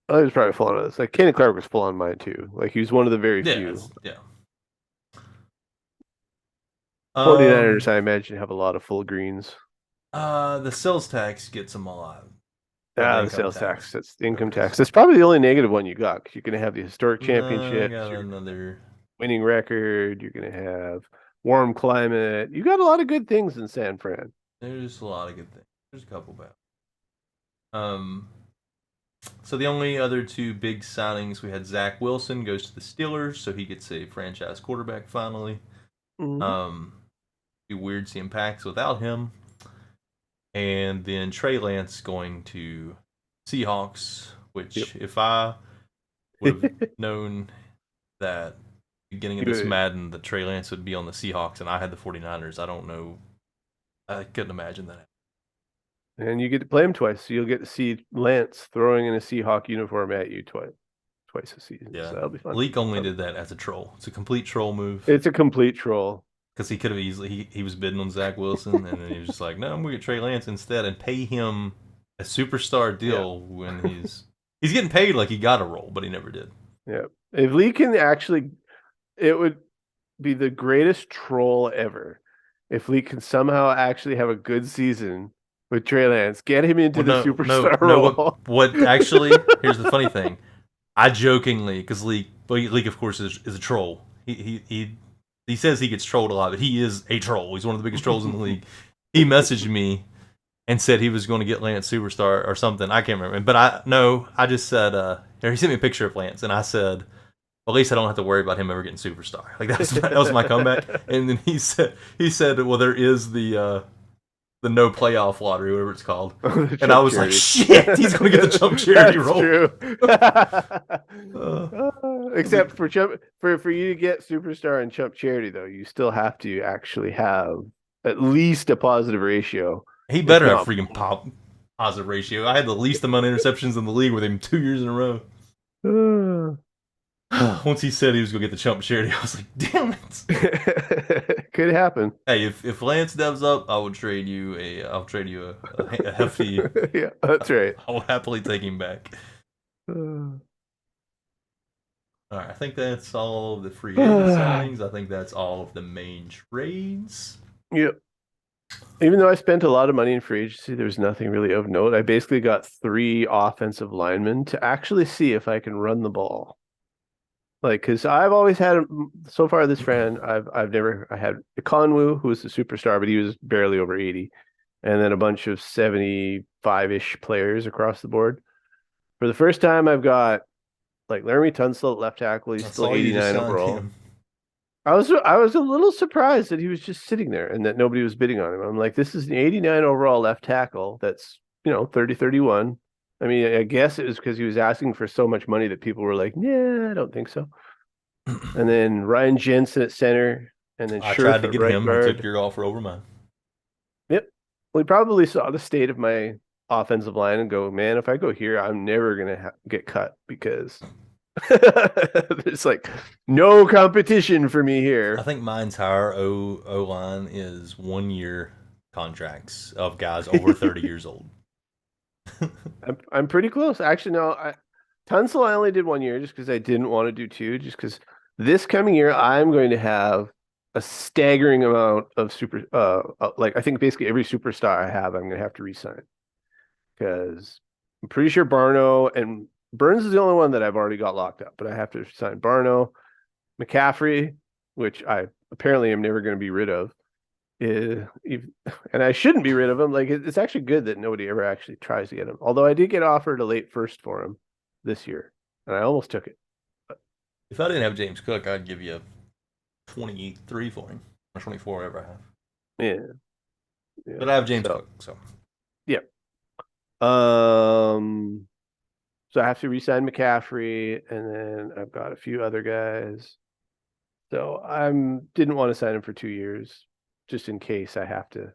I was probably full on this. Like Kenny Clark was full on mine too. Like he was one of the very yeah, few. yeah. 49ers, I imagine, have a lot of full greens. The sales tax gets them a lot. Or the Ah, the income sales tax. tax, That's the income whatever it is. tax. That's probably the only negative one you got. 'Cause you're going to have the historic No, I championships, got your another. winning record. You're going to have warm climate. You got a lot of good things in San Fran. There's a lot of good things. There's a couple bad. Um, so the only other two big signings we had Zach Wilson goes to the Steelers, so he gets a franchise quarterback finally. Mm-hmm. Be weird seeing Pax without him. And then Trey Lance going to Seahawks, which if I would have known that beginning of this Madden that Trey Lance would be on the Seahawks and I had the 49ers, I don't know. I couldn't imagine that. And you get to play him twice, so you'll get to see Lance throwing in a Seahawk uniform at you twice a season. Yeah. So that'll be fun. Leak only did that as a troll. It's a complete troll move. It's a complete troll. Because he could have easily, he was bidding on Zach Wilson, and then he was just like, no, I'm going to get Trey Lance instead and pay him a superstar deal when he's getting paid like he got a role, but he never did. Yeah. If Lee can actually, it would be the greatest troll ever. If Lee can somehow actually have a good season with Trey Lance, get him into the superstar role. What actually, here's the funny thing. I jokingly, because Leak, of course, is a troll. He says he gets trolled a lot, but he is a troll. He's one of the biggest trolls in the league. He messaged me and said he was going to get Lance superstar or something. I can't remember. But I just said, he sent me a picture of Lance, and I said, well, at least I don't have to worry about him ever getting superstar. Like that was my comeback. And then he said, well, there is the no playoff lottery, whatever it's called. And I was charity. Like, shit, he's going to get the Chump Charity role. True. Except for you to get superstar and Chump Charity, though, you still have to actually have at least a positive ratio. He better have freaking positive ratio. I had the least amount of interceptions in the league with him 2 years in a row. Once he said he was going to get the Chump Charity, I was like, damn it. Could happen. Hey, if Lance devs up, I'll trade you a hefty. Yeah, that's right. I'll happily take him back. All right, I think that's all of the free agent signings. I think that's all of the main trades. Yep. Even though I spent a lot of money in free agency, there's nothing really of note. I basically got 3 offensive linemen to actually see if I can run the ball. Like, because I've always had, so far this Fran, I had Ekonwu, who was the superstar, but he was barely over 80, and then a bunch of 75-ish players across the board. For the first time, I've got like Laremy Tunsil at left tackle. He's still 89 overall. I was a little surprised that he was just sitting there and that nobody was bidding on him. I'm like, this is an 89 overall left tackle that's 30-31. I mean, I guess it was because he was asking for so much money that people were like, "Yeah, I don't think so." And then Ryan Jensen at center, and then I tried to get him. He took your offer over mine. Yep. We probably saw the state of my offensive line and go, man, if I go here, I'm never gonna get cut because there's like no competition for me here. I think my entire O line is 1 year contracts of guys over 30 years old. I'm pretty close. Actually, no. Tunsil I only did 1 year just because I didn't want to do 2. Just because this coming year I'm going to have a staggering amount of like I think basically every superstar I have I'm going to have to re-sign because I'm pretty sure Barno and Burns is the only one that I've already got locked up, but I have to sign Barno, McCaffrey, which I apparently am never going to be rid of. And I shouldn't be rid of him. Like it's actually good that nobody ever actually tries to get him. Although I did get offered a late first for him this year, and I almost took it. But if I didn't have James Cook, I'd give you 23 for him, or 24, whatever I have. Yeah. But I have James Cook, so. Yeah. So I have to re-sign McCaffrey, and then I've got a few other guys. So didn't want to sign him for 2 years, just in case I have to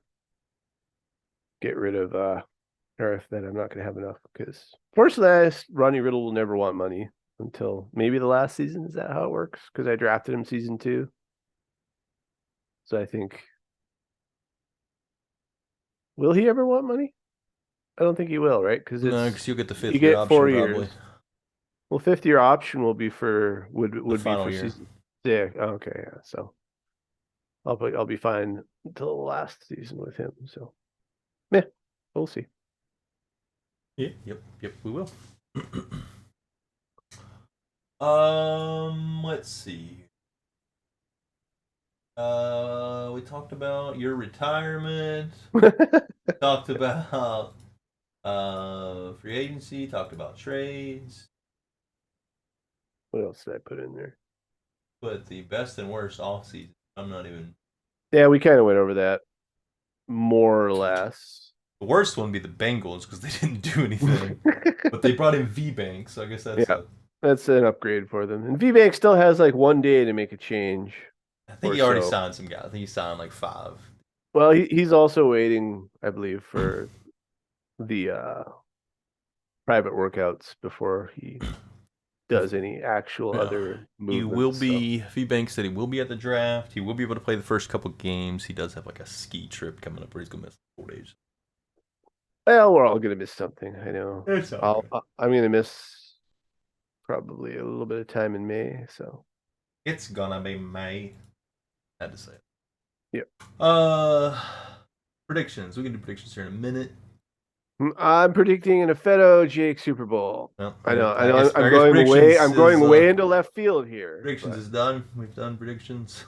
get rid of or if that I'm not going to have enough. Because fortunately, Ronnie Riddle will never want money until maybe the last season. Is that how it works? Because I drafted him season 2, so I think will he ever want money? I don't think he will, right? Because No, it's because you'll get the you 5th year get option 4 years. probably. Well, 5th year option will be for The would be final for year. season. Yeah. Okay. Yeah. So I'll be fine until the last season with him. So yeah, we'll see. Yeah. Yep. We will. Let's see. We talked about your retirement. Talked about free agency. Talked about trades. What else did I put in there? But the best and worst off season. I'm not even. Yeah, we kind of went over that more or less. The worst one would be the Bengals because they didn't do anything, but they brought in V Bank, so I guess that's Yeah, that's an upgrade for them. And VBank still has like 1 day to make a change I think or he already so. signed some guys. I think he signed like 5. Well, he's also waiting, I believe, for the private workouts before he does any actual other He will movements. be. V Bank said he will be at the draft. He will be able to play the first couple games. He does have like a ski trip coming up where he's gonna miss 4 days. Well, we're all gonna miss something. I know. It's all right. I'm gonna miss probably a little bit of time in May. So It's gonna be May. Had to say it. Yep. Predictions. We can do predictions here in a minute. I'm predicting an Affetto Jake Super Bowl. Well, I know. I guess I'm going way. I'm going way into left field here. Predictions is done. We've done predictions.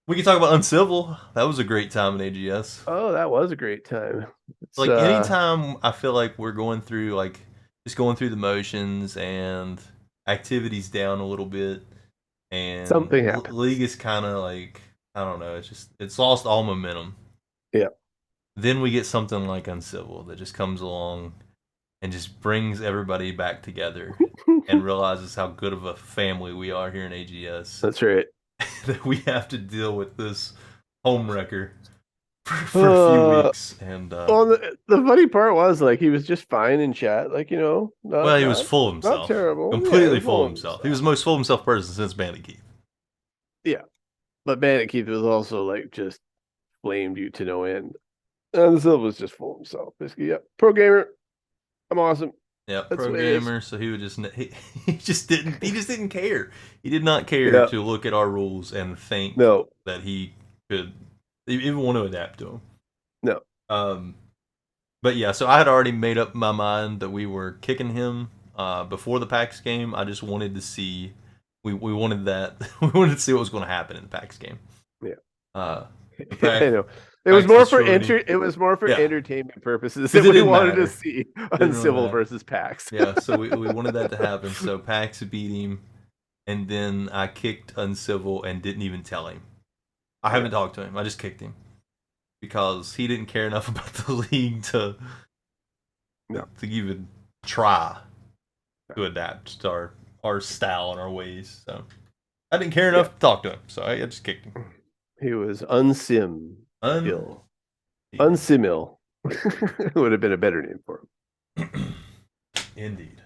We can talk about Uncivil. That was a great time in AGS. Oh, that was a great time. Like anytime I feel like we're going through like just going through the motions and activities down a little bit, and something happens. League is kind of like I don't know. It's lost all momentum. Yeah. Then we get something like Uncivil that just comes along and just brings everybody back together and realizes how good of a family we are here in AGS. That's right. That we have to deal with this home wrecker for a few weeks. And well, the funny part was like he was just fine in chat, like he was full of himself, not terrible, completely full of himself. He was the most full of himself person since Bandit Keith. Yeah, but Bandit Keith was also like just flamed you to no end. And Silva was just full of himself. Basically, yeah, pro gamer, I'm awesome. Yeah, pro gamer. So he would he just didn't care. He did not care to look at our rules and think that he could even want to adapt to them. No. But yeah, so I had already made up my mind that we were kicking him before the PAX game. I just wanted to see. We wanted that. We wanted to see what was going to happen in the PAX game. Yeah. I know. It was more for entertainment purposes that we wanted to see Uncivil versus PAX. Yeah, so we wanted that to happen. So PAX beat him, and then I kicked Uncivil and didn't even tell him. I haven't talked to him. I just kicked him because he didn't care enough about the league to even try to adapt to our style and our ways. So I didn't care enough to talk to him. So I just kicked him. He was Unsimil. Unsimil would have been a better name for him. Indeed.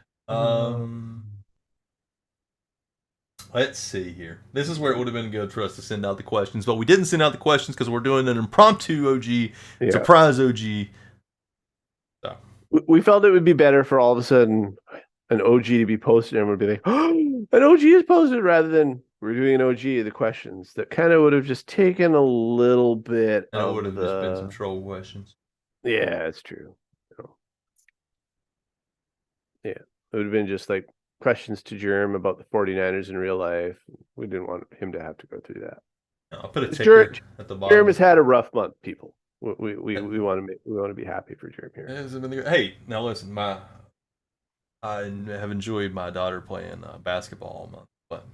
Let's see here. This is where it would have been good for us to send out the questions, but we didn't send out the questions because we're doing an impromptu OG, surprise OG. So. We felt it would be better for all of a sudden an OG to be posted and we'd be like, oh, an OG is posted rather than we're doing an OG, the questions. That kind of would have just taken a little bit and it would have just been some troll questions. Yeah, it's true. Yeah, it would have been just like questions to Germ about the 49ers in real life. We didn't want him to have to go through that. No, I'll put a ticker at the bottom. Germ has had a rough month, people. We want to be happy for Germ here. Hey, now listen, I have enjoyed my daughter playing basketball all month, but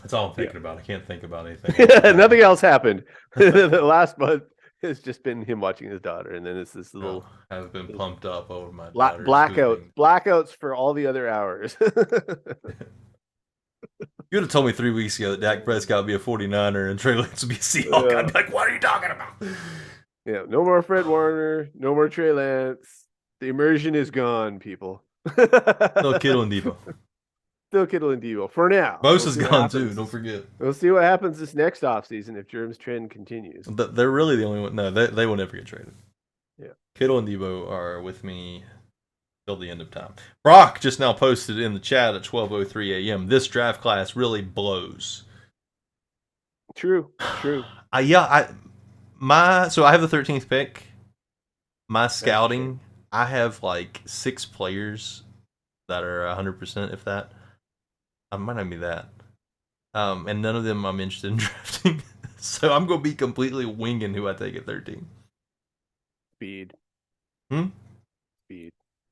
That's all I'm thinking about. I can't think about anything else. Nothing else happened. The last month has just been him watching his daughter, and then it's this little I've been pumped up over my daughter's blackouts for all the other hours. You would have told me 3 weeks ago that Dak Prescott would be a 49er and Trey Lance would be a Seahawk. I'd be like, what are you talking about? Yeah, no more Fred Warner, no more Trey Lance. The immersion is gone, people. No Kittle and Debo. Still Kittle and Debo for now. Bosa's gone too. Don't forget. We'll see what happens this next offseason if Jerem's trend continues. They're really the only one. No, they will never get traded. Yeah. Kittle and Debo are with me till the end of time. Brock just now posted in the chat at 12:03 a.m. This draft class really blows. True. So I have the 13th pick. My scouting, I have like 6 players that are 100%, if that. I might not be that. And none of them I'm interested in drafting. So I'm going to be completely winging who I take at 13. Speed.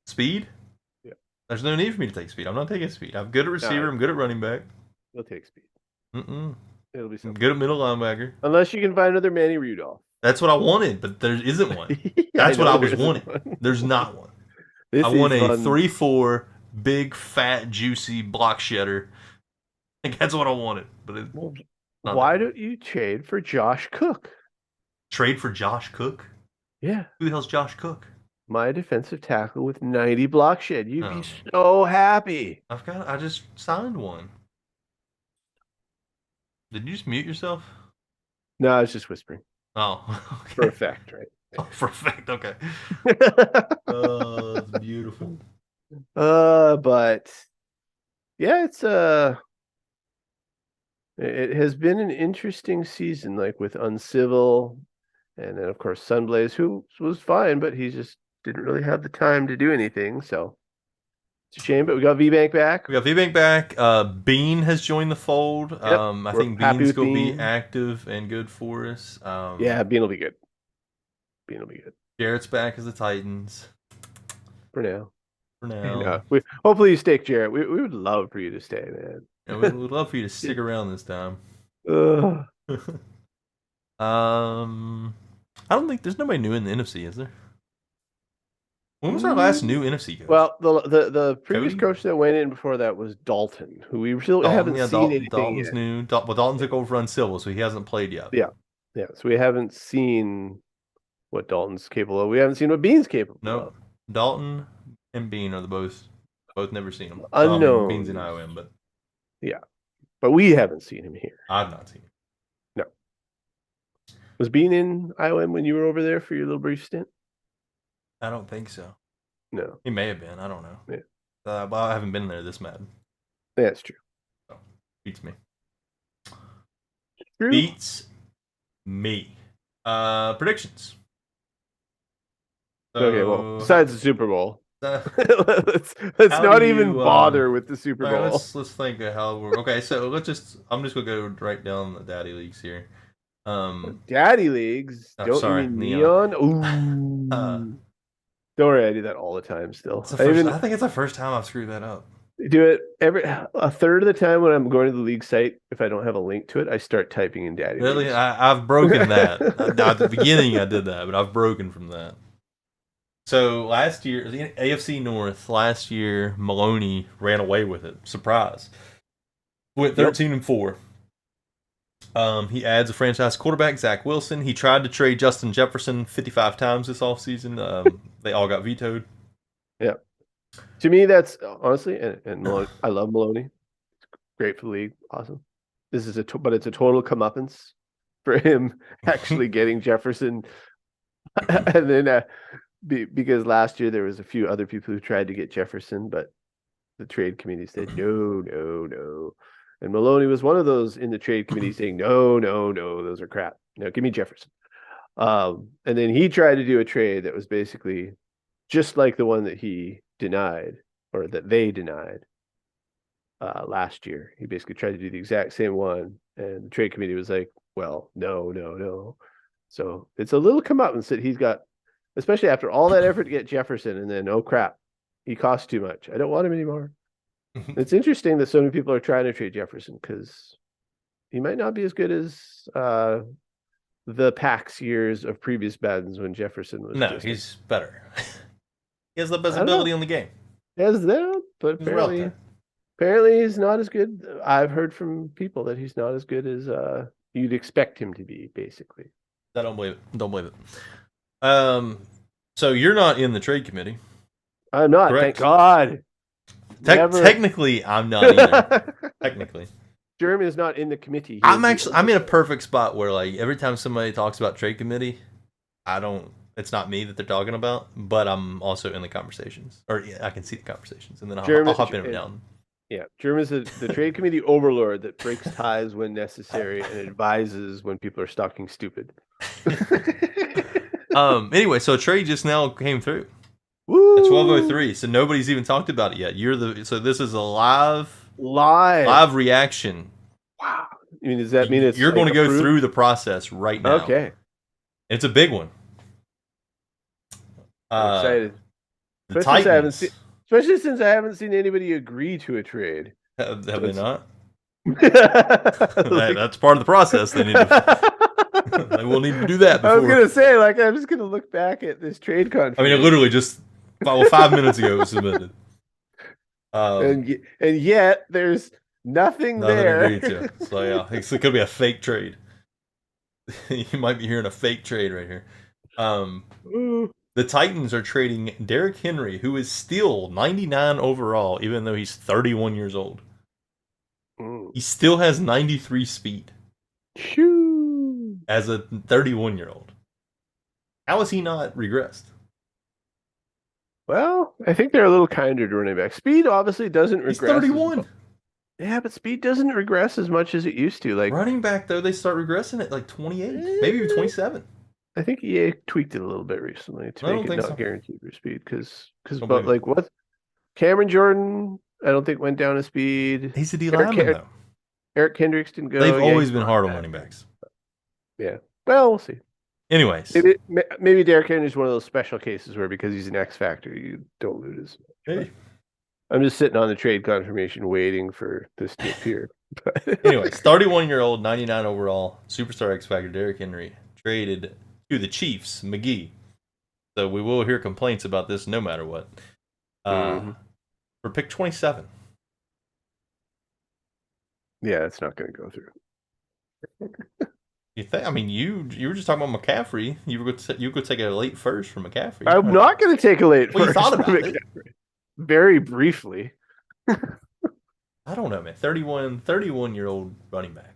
Speed? Yeah. There's no need for me to take speed. I'm not taking speed. I'm good at receiver. I'm good at running back. You'll take speed. It'll be something. I'm good at middle linebacker. Unless you can find another Manny Rudolph. That's what I wanted, but there isn't one. That's what I was wanting. There's not one. I want a 3-4 big, fat, juicy block shedder. Like, that's what I wanted. But why don't you trade for Josh Cook? Trade for Josh Cook? Yeah. Who the hell's Josh Cook? My defensive tackle with 90 block shed. You'd be so happy. I just signed one. Did you just mute yourself? No, I was just whispering. Oh, okay. For effect, right? Oh, for effect, okay. Oh, it's beautiful. But yeah, it has been an interesting season, like with Uncivil, and then of course Sunblaze, who was fine, but he just didn't really have the time to do anything. So it's a shame, but we got VBank back. Bean has joined the fold. Yep. I think Bean's going to be active and good for us. Yeah, Bean will be good. Jarrett's back as the Titans. For now. Hopefully you stick, Jarrett. We would love for you to stay, man. Yeah, we would love for you to stick around this time. I don't think there's nobody new in the NFC, is there? When was our last new NFC coach? Well, the previous coach that went in before that was Dalton, who we still haven't seen anything Dalton's yet. new. Dalton took over for Uncivil, so he hasn't played yet. Yeah. So we haven't seen what Dalton's capable of. We haven't seen what Bean's capable of. Dalton and Bean are both never seen him. Unknown. Bean's in IOM, but but we haven't seen him here. I've not seen him. No. Was Bean in IOM when you were over there for your little brief stint? I don't think so. No. He may have been. I don't know. Yeah. But I haven't been there this mad. That's true. So, beats me. True. Beats me. Predictions. Okay, well, besides the Super Bowl. let's not even bother with the Super Bowl. Right, let's think of how we're okay. So I'm just gonna go right down the daddy leagues here. Daddy leagues. Sorry, Neon. Ooh. Don't worry, I do that all the time. Still, I think it's the first time I've screwed that up. Do it a third of the time when I'm going to the league site. If I don't have a link to it, I start typing in daddy. Really, leagues. I've broken that. At the beginning, I did that, but I've broken from that. So last year, the AFC North, Maloney ran away with it. Surprise. Went 13-4. He adds a franchise quarterback, Zach Wilson. He tried to trade Justin Jefferson 55 times this offseason. They all got vetoed. Yeah. To me, that's honestly, and Maloney, I love Maloney. It's great for the league. Awesome. This is but it's a total comeuppance for him actually getting Jefferson. And then because last year there was a few other people who tried to get Jefferson, but the trade committee said no. And Maloney was one of those in the trade committee saying no, those are crap. No, give me Jefferson. And then he tried to do a trade that was basically just like the one that he denied, or that they denied last year. He basically tried to do the exact same one, and the trade committee was like, well, no. So it's a little comeuppance that he's got, especially after all that effort to get Jefferson, and then, oh crap, he costs too much. I don't want him anymore. It's interesting that so many people are trying to trade Jefferson because He might not be as good as the Pax years of previous Maddens when Jefferson was. No, he's better. He has the best I don't know. ability in the game. He has that, but He's out there. apparently he's not as good. I've heard from people that he's not as good as you'd expect him to be, basically. I don't believe it. Don't believe it. So you're not in the trade committee. I'm not. Correct. Thank God. Technically, I'm not either. Technically, Jeremy is not in the committee. I'm in a perfect spot where like every time somebody talks about trade committee, it's not me that they're talking about, but I'm also in the conversations, or yeah, I can see the conversations, and then I'll hop in and down. Yeah, Jeremy's the trade committee overlord that breaks ties when necessary and advises when people are stalking stupid. Anyway, so a trade just now came through. Woo! At 12:03, so nobody's even talked about it yet. So this is a live reaction. Wow. I mean, does that mean you're going to go through the process right now? Okay. It's a big one. I'm excited. The Titans. Especially since I haven't seen anybody agree to a trade. Have they not? That's part of the process. They will need to do that before. I was going to say, like, I'm just going to look back at this trade contract. I mean, it literally just 5 minutes ago it was submitted. And yet there's nothing there. Agreed to. So yeah, it could be a fake trade. You might be hearing a fake trade right here. The Titans are trading Derrick Henry, who is still 99 overall, even though he's 31 years old. He still has 93 speed. As a 31-year-old. How has he not regressed? Well, I think they're a little kinder to running back. Speed obviously doesn't regress. He's 31. Yeah, but speed doesn't regress as much as it used to. Like running back, though, they start regressing at like 28, maybe even 27. I think EA tweaked it a little bit recently to make it not guaranteed for speed. But like what? Cameron Jordan, I don't think went down in speed. He's a D lineman, though. Eric Kendricks didn't go. They've always been hard on running backs. Yeah. Well, we'll see. Anyways. Maybe Derrick Henry's one of those special cases where because he's an X factor, you don't lose. Maybe. I'm just sitting on the trade confirmation waiting for this to appear. Anyways, 31-year-old, 99 overall, superstar X factor Derrick Henry traded to the Chiefs, McGee. So we will hear complaints about this no matter what. For pick 27. Yeah, it's not going to go through. You think? I mean, you were just talking about McCaffrey. You could take a late first for McCaffrey. I'm not going to take a late first. You thought about it. Very briefly. I don't know, man. 31-year-old running back.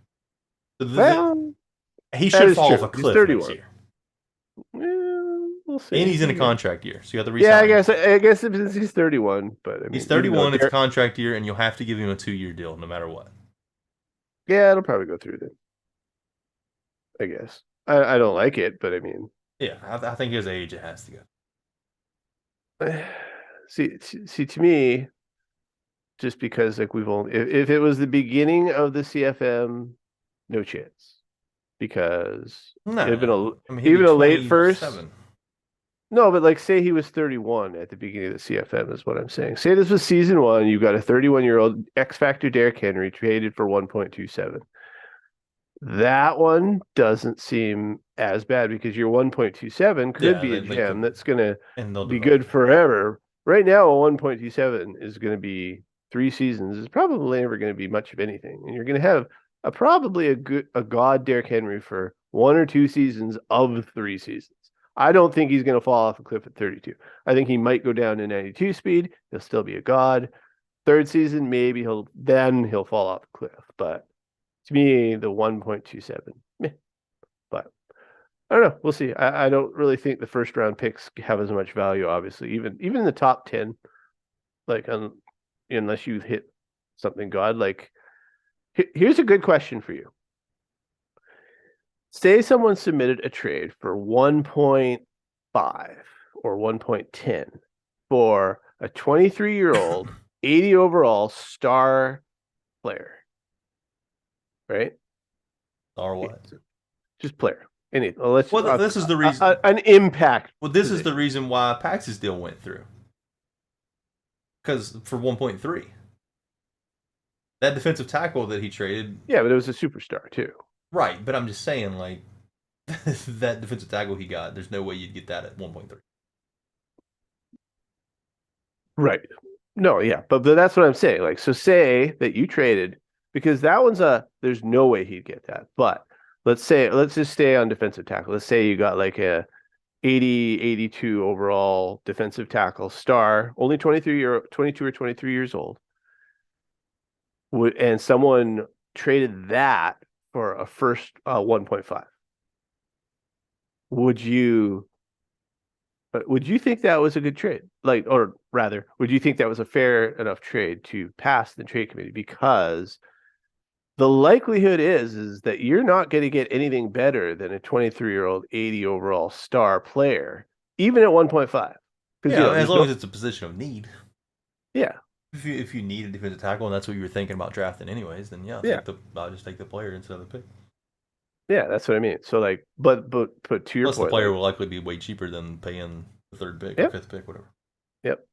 Well, he should fall off a cliff next year. We'll see. And he's in a contract year, so you have to resign. Yeah, I guess since he's 31, but I mean, he's 31. It's a contract year, and you'll have to give him a 2-year deal, no matter what. Yeah, it'll probably go through then. I guess I don't like it, but I mean, yeah, I think his age it has to go. See, to me, just because like we've only if it was the beginning of the CFM, no chance, because it'd been a late first. No, but like say he was 31 at the beginning of the CFM is what I'm saying. Say this was season 1, you got a 31-year-old X Factor Derrick Henry traded for 1.27. That one doesn't seem as bad because your 1.27 could be a gem that's going to be good forever. Right now, a 1.27 is going to be 3 seasons. It's probably never going to be much of anything, and you're going to have probably a god Derrick Henry for 1 or 2 seasons of 3 seasons. I don't think he's going to fall off a cliff at 32. I think he might go down to 92 speed. He'll still be a god. 3rd season, maybe he'll fall off a cliff. But to me, the 1.27, meh. But I don't know. We'll see. I don't really think the first round picks have as much value. Obviously, even in the top 10, like unless you hit something god. Like here's a good question for you. Say someone submitted a trade for 1.5 or 1.10 for a 23-year-old, 80 overall star player. Right? Star what? Just player. This is the reason. An impact. Well, this is the reason why Pax's deal went through. Because for 1.3. that defensive tackle that he traded. Yeah, but it was a superstar too. Right, but I'm just saying, like, that defensive tackle he got, there's no way you'd get that at 1.3. Right. No, yeah, but that's what I'm saying. Like, so say that you traded because that one's there's no way he'd get that. But let's just stay on defensive tackle. Let's say you got like a 80, 82 overall defensive tackle star, only 22 or 23 years old. And someone traded that for a first 1.5. Would you think that was a good trade? Like, or rather, would you think that was a fair enough trade to pass the trade committee? Because the likelihood is that you're not going to get anything better than a 23-year-old 80 overall star player, even at 1.5. Yeah, as long as it's a position of need. Yeah. If you need a defensive tackle and that's what you were thinking about drafting anyways, then I'll just take the player instead of the pick. Yeah, that's what I mean. So like, but to your Plus point, the player will likely be way cheaper than paying the third pick or fifth pick, whatever. Yep.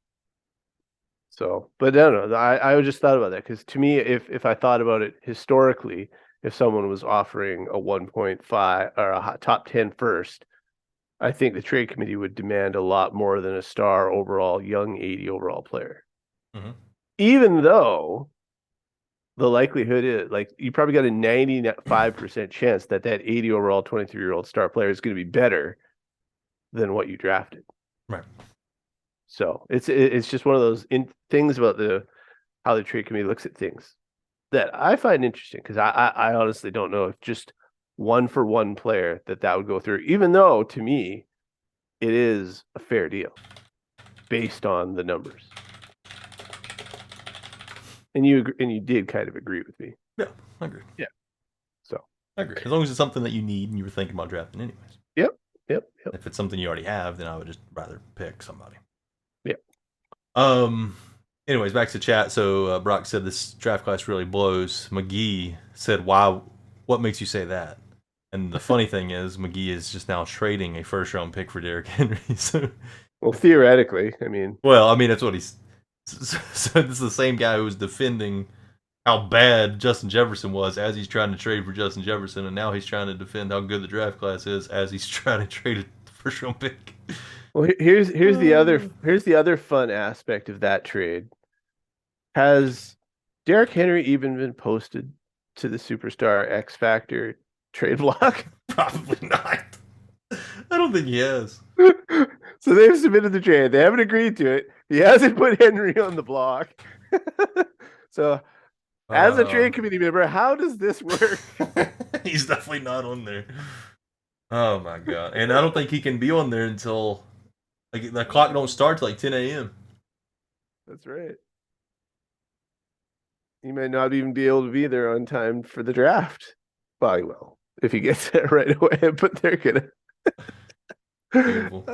So, but no, I just thought about that because to me, if I thought about it historically, if someone was offering a 1.5 or a top 10 first, I think the trade committee would demand a lot more than a star overall young 80 overall player. Mm-hmm. Even though the likelihood is like you probably got a 95% chance that 80 overall 23-year-old star player is going to be better than what you drafted. Right. So it's just one of those things about how the trade committee looks at things that I find interesting because I honestly don't know if just one for one player that would go through, even though to me it is a fair deal based on the numbers. And you did kind of agree with me. Yeah, I agree. Yeah. So I agree. As long as it's something that you need and you were thinking about drafting anyways. Yep. If it's something you already have, then I would just rather pick somebody. Yeah. Anyways, back to chat. So Brock said this draft class really blows. McGee said, "Why? What makes you say that?" And the funny thing is, McGee is just now trading a first round pick for Derrick Henry. So, well, theoretically, I mean, that's what he's. So this is the same guy who was defending how bad Justin Jefferson was as he's trying to trade for Justin Jefferson, and now he's trying to defend how good the draft class is as he's trying to trade a first round pick. Well, here's the other fun aspect of that trade. Has Derrick Henry even been posted to the Superstar X Factor trade block? Probably not. I don't think he has. So they've submitted the trade. They haven't agreed to it. He hasn't put Henry on the block. So, as a trade committee member, how does this work? He's definitely not on there. Oh my god! And I don't think he can be on there until like the clock don't start till like 10 a.m. That's right. He might not even be able to be there on time for the draft. Well, he will if he gets there right away. But they're gonna. Beautiful.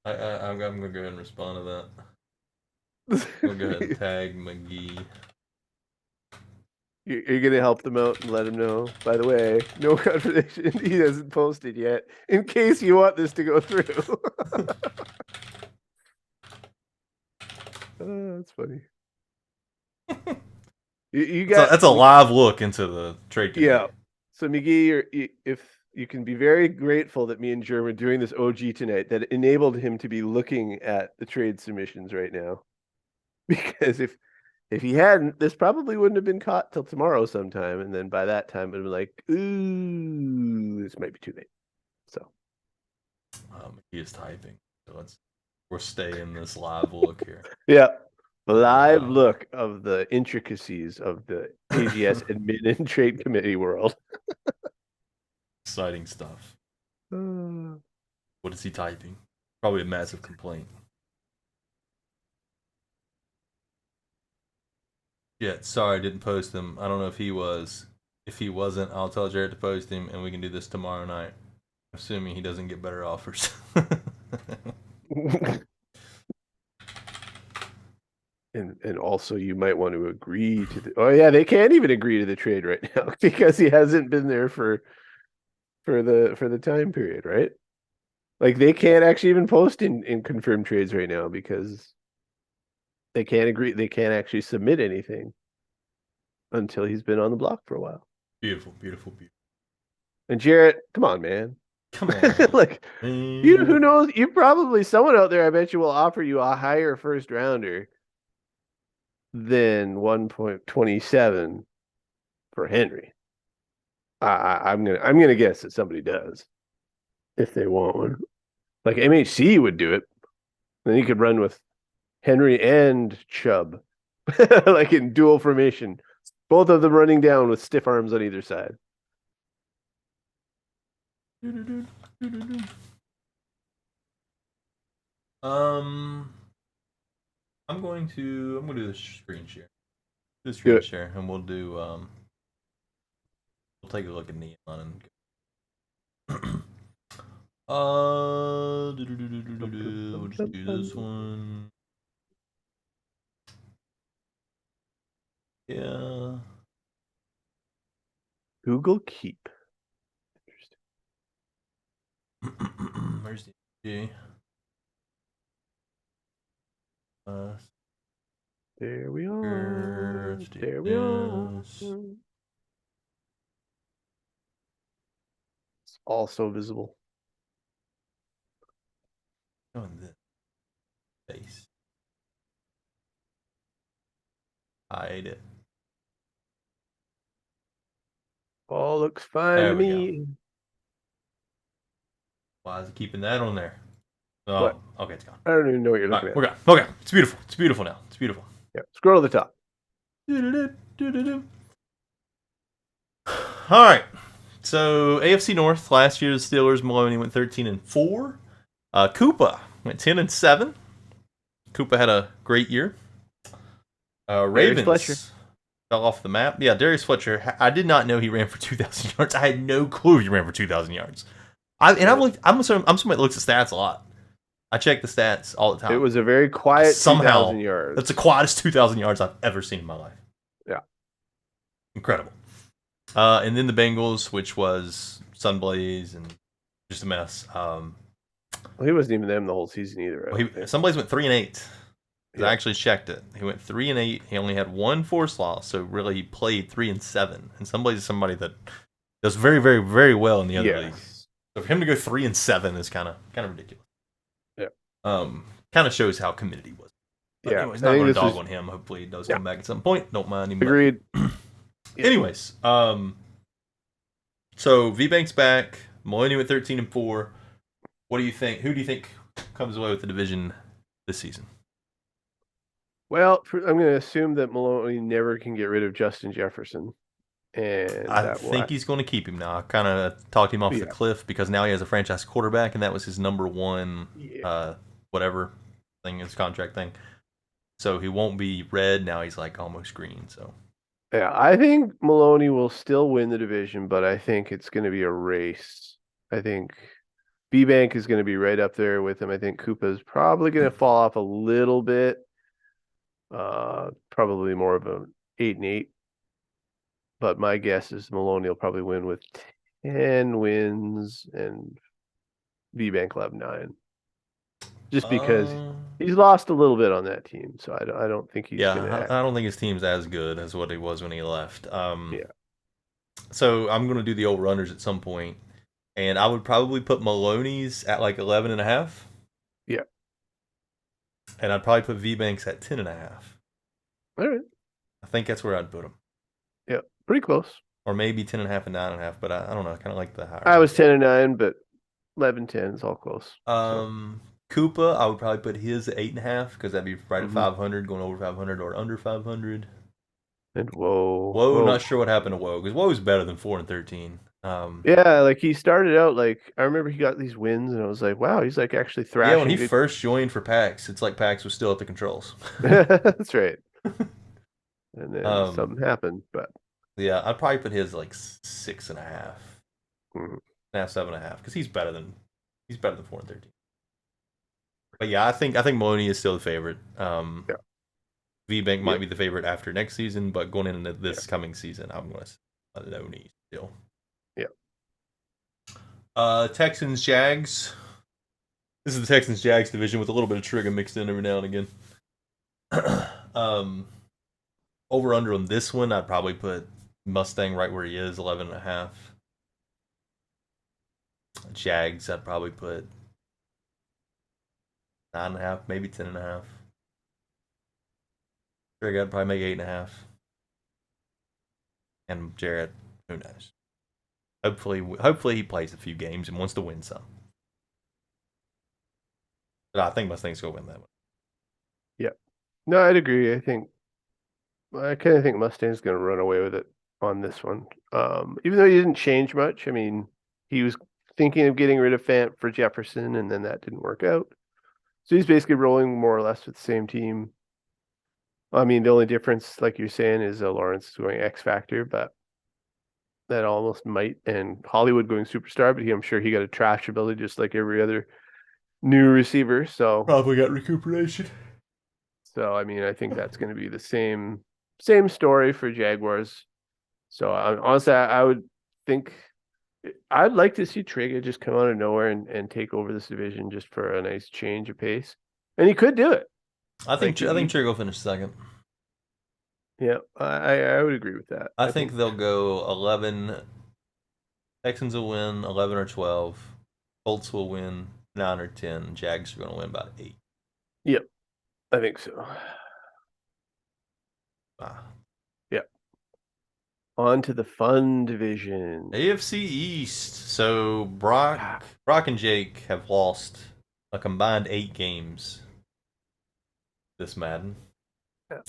I'm gonna go ahead and respond to that. We'll go ahead and tag McGee. You're gonna help them out and let them know. By the way, no contradiction. He hasn't posted yet, in case you want this to go through. That's funny. That's a live look into the trade committee. Yeah. So McGee, if you can be very grateful that me and Jerm are doing this OG tonight, that enabled him to be looking at the trade submissions right now. Because if he hadn't, this probably wouldn't have been caught till tomorrow sometime, and then by that time it'd be like, ooh, this might be too late. So he is typing. So we'll stay in this live look here. Yeah. Live look of the intricacies of the AGS admin and trade committee world. Exciting stuff. What is he typing? Probably a massive complaint. Yeah, sorry I didn't post him. I don't know if he was. If he wasn't, I'll tell Jared to post him and we can do this tomorrow night. Assuming he doesn't get better offers. And also you might want to agree to they can't even agree to the trade right now because he hasn't been there for the time period, right? Like they can't actually even post in confirmed trades right now because they can't agree, they can't actually submit anything. until he's been on the block for a while. Beautiful, beautiful, beautiful. And Jarrett, come on, man. Come on. Like, who knows? You probably, someone out there, I bet you, will offer you a higher first rounder than 1.27 for Henry. I'm gonna guess that somebody does if they want one. Like MHC would do it. Then you could run with Henry and Chubb, like in dual formation, both of them running down with stiff arms on either side. I'm going to do the screen share. Do the screen share, and we'll do we'll take a look at Neon and we'll just do this one. Yeah. Google Keep. Interesting. Where's the G? There we are. There we are. It's also visible. On this face. Hide it. All looks fine to me. Why is it keeping that on there? Oh, what? Okay, it's gone. I don't even know what you're looking at. We're gone. Okay, it's beautiful. It's beautiful now. It's beautiful. Yeah, scroll to the top. All right. So AFC North last year, the Steelers, Maloney went 13-4. Koopa went 10-7. Koopa had a great year. Ravens fell off the map. Yeah, Darius Fletcher. I did not know he ran for 2,000 yards. I had no clue he ran for 2,000 yards. I'm somebody that looks at stats a lot. I check the stats all the time. It was a very quiet 2,000 yards. That's the quietest 2,000 yards I've ever seen in my life. Yeah. Incredible. And then the Bengals, which was Sunblaze and just a mess. Well, he wasn't even them the whole season either. Sunblaze went 3-8. Yeah. I actually checked it. He went 3-8. He only had one forced loss, so really he played 3-7. And Sunblaze is somebody that does very, very, very well in the other leagues. So for him to go 3-7 is kind of ridiculous. Yeah. Kind of shows how committed he was. But yeah. Anyways, not going to dog on him. Hopefully he does come back at some point. Don't mind him. Agreed. Anyways, so VBank's back. Maloney went 13-4. What do you think? Who do you think comes away with the division this season? Well, I'm going to assume that Maloney never can get rid of Justin Jefferson. And I think he's going to keep him now. I kind of talked him off the cliff because now he has a franchise quarterback, and that was his number one, whatever thing, his contract thing. So he won't be red. Now he's like almost green. So yeah, I think Maloney will still win the division, but I think it's going to be a race. I think VBank is going to be right up there with him. I think Koopa is probably going to fall off a little bit. Probably more of an 8-8. But my guess is Maloney will probably win with 10 wins and VBank will have 9. Just because he's lost a little bit on that team, so I don't think he's going to. I don't think his team's as good as what he was when he left. So I'm going to do the old runners at some point, and I would probably put Maloney's at like 11.5. Yeah. And I'd probably put VBank's at 10.5. All right. I think that's where I'd put him. Yeah, pretty close. Or maybe 10.5 and 9.5, but I don't know. I kind of like the higher. I was 10 and 9, but 11-10 is all close. Koopa, I would probably put his at 8.5 because that'd be right at 500, going over 500 or under 500. And Whoa, not sure what happened to Whoa because Whoa is better than 4-13. Yeah, like he started out like I remember he got these wins and I was like, wow, he's like actually thrashing. Yeah, when he first joined for PAX, it's like PAX was still at the controls. That's right. And then something happened, but yeah, I'd probably put his like 6.5, 7.5 because he's better than 4-13. But yeah, I think Maloney is still the favorite. VBank might be the favorite after next season, but going into this coming season, I'm going to say Maloney still. Yeah. Texans Jags. This is the Texans Jags division with a little bit of trigger mixed in every now and again. over under on this one, I'd probably put Mustang right where he is, 11.5. Jags, I'd probably put 9.5, maybe 10.5. Greg, I'd probably make 8.5. And Jarrett, who knows? Hopefully he plays a few games and wants to win some. But I think Mustang's gonna win that one. Yeah. No, I'd agree. I kind of think Mustang's going to run away with it on this one. Even though he didn't change much. I mean, he was thinking of getting rid of Fant for Jefferson, and then that didn't work out. So he's basically rolling more or less with the same team. I mean, the only difference, like you're saying, is Lawrence going X Factor, but that almost might. And Hollywood going superstar, but I'm sure he got a trash ability just like every other new receiver. So probably got recuperation. So I mean, I think that's going to be the same story for Jaguars. So honestly, I would think I'd like to see Trigger just come out of nowhere and take over this division just for a nice change of pace, and he could do it. I think Trigger will finish second. Yeah, I would agree with that. I think they'll go 11. Texans will win 11 or 12. Colts will win 9 or 10. Jags are going to win about 8. Yep, I think so. Yep. On to the fun division. AFC East. So Brock and Jake have lost a combined 8 games this Madden. Yeah.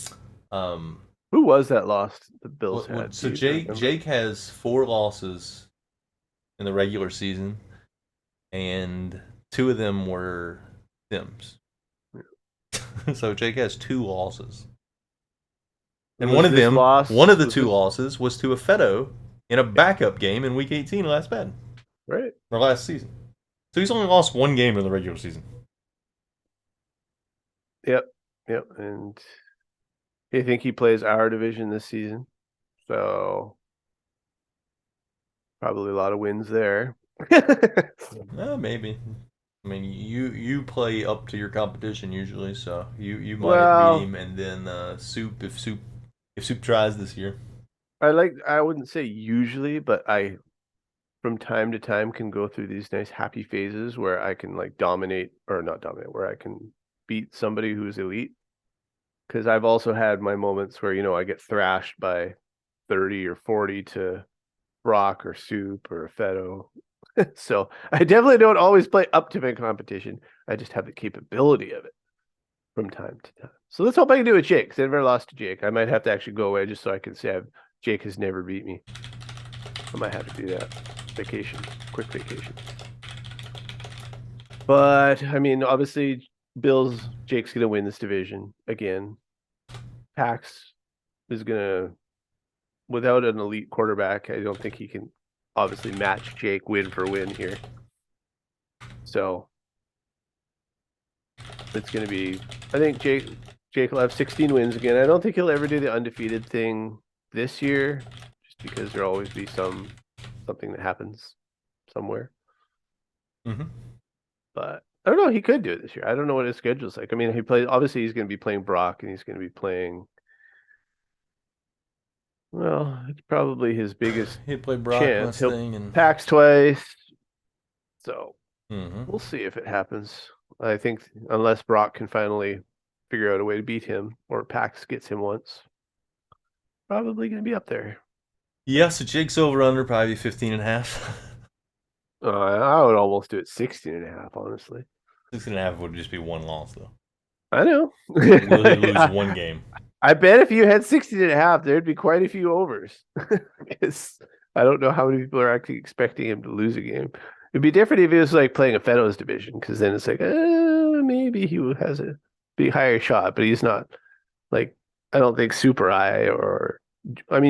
Who was that lost? The Bills had. So Jake has 4 losses in the regular season, and 2 of them were Sims. Yeah. So Jake has 2 losses. And one of the 2 losses was to a Fedo in a backup game in Week 18 last Madden. Right. Or last season. So he's only lost 1 game in the regular season. Yep. And I think he plays our division this season. So probably a lot of wins there. Maybe. I mean, you play up to your competition usually, so you might beat him, and then Soup if Soup tries this year. I wouldn't say usually, but I from time to time can go through these nice happy phases where I can like dominate or not dominate, where I can beat somebody who's elite. Because I've also had my moments where, I get thrashed by 30 or 40 to Brock or Soup or Fedo. So I definitely don't always play up to my competition. I just have the capability of it from time to time. So let's hope I can do it with Jake, because I never lost to Jake. I might have to actually go away just so I can say Jake has never beat me. I might have to do that. Quick vacation. But I mean, obviously, Jake's gonna win this division again. Pax is gonna, without an elite quarterback, I don't think he can obviously match Jake win for win here. So it's gonna be, I think Jake will have 16 wins again. I don't think he'll ever do the undefeated thing this year, just because there'll always be something that happens somewhere. Mm-hmm. But I don't know. He could do it this year. I don't know what his schedule's like. I mean, obviously he's going to be playing Brock, and he's going to be playing. Well, it's probably his biggest. He'll play Brock, chance. Mustang, and Pax twice. So mm-hmm. We'll see if it happens. I think unless Brock can finally figure out a way to beat him, or Pax gets him once, probably going to be up there. Yeah, so Jake's over under probably 15.5. I would almost do it 16.5, honestly. 16.5 would just be 1 loss, though. I know. We'll lose 1 game. I bet if you had 16.5, there'd be quite a few overs. Because I don't know how many people are actually expecting him to lose a game. It'd be different if he was like playing a Fedo's division, because then it's like, maybe he has a big higher shot, but he's not. Like, I don't think Super Eye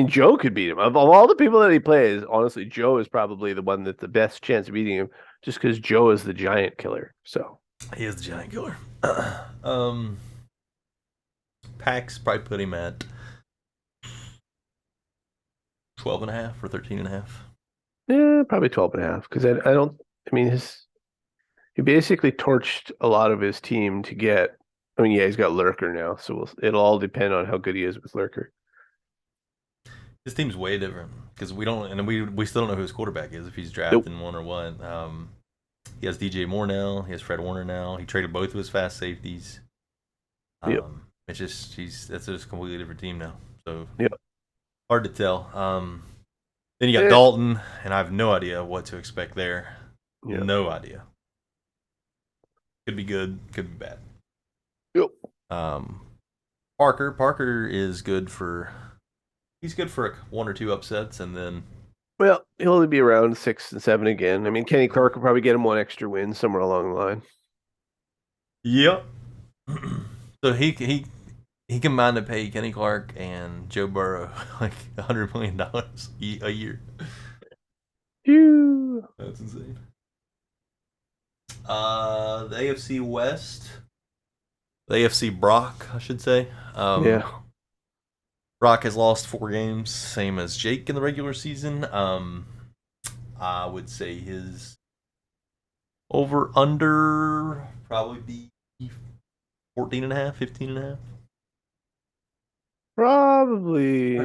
Joe could beat him. Of all the people that he plays, honestly, Joe is probably the one that's the best chance of beating him, just because Joe is the giant killer. So he is the giant killer. Pax probably put him at 12.5 or 13.5. Yeah, probably 12.5. Because he basically torched a lot of his team to get. I mean, yeah, he's got Lurker now, so it'll all depend on how good he is with Lurker. This team's way different because we don't, and we still don't know who his quarterback is if he's Nope. drafting one or what. He has DJ Moore now. He has Fred Warner now. He traded both of his fast safeties. Yep. It's just that's just a completely different team now. So Yep. hard to tell. Then you got Dalton, and I have no idea what to expect there. Yep. No idea. Could be good, could be bad. Yep. Parker is good for. He's good for one or two upsets, and then. Well, he'll only be around 6 and 7 again. I mean, Kenny Clark will probably get him one extra win somewhere along the line. Yep. So he can mind to pay Kenny Clark and Joe Burrow like $100 million a year. Phew. That's insane. The AFC West, the AFC Brock, I should say. Yeah. Brock has lost 4 games, same as Jake in the regular season. I would say his over under probably be 14.5, 15.5. Probably.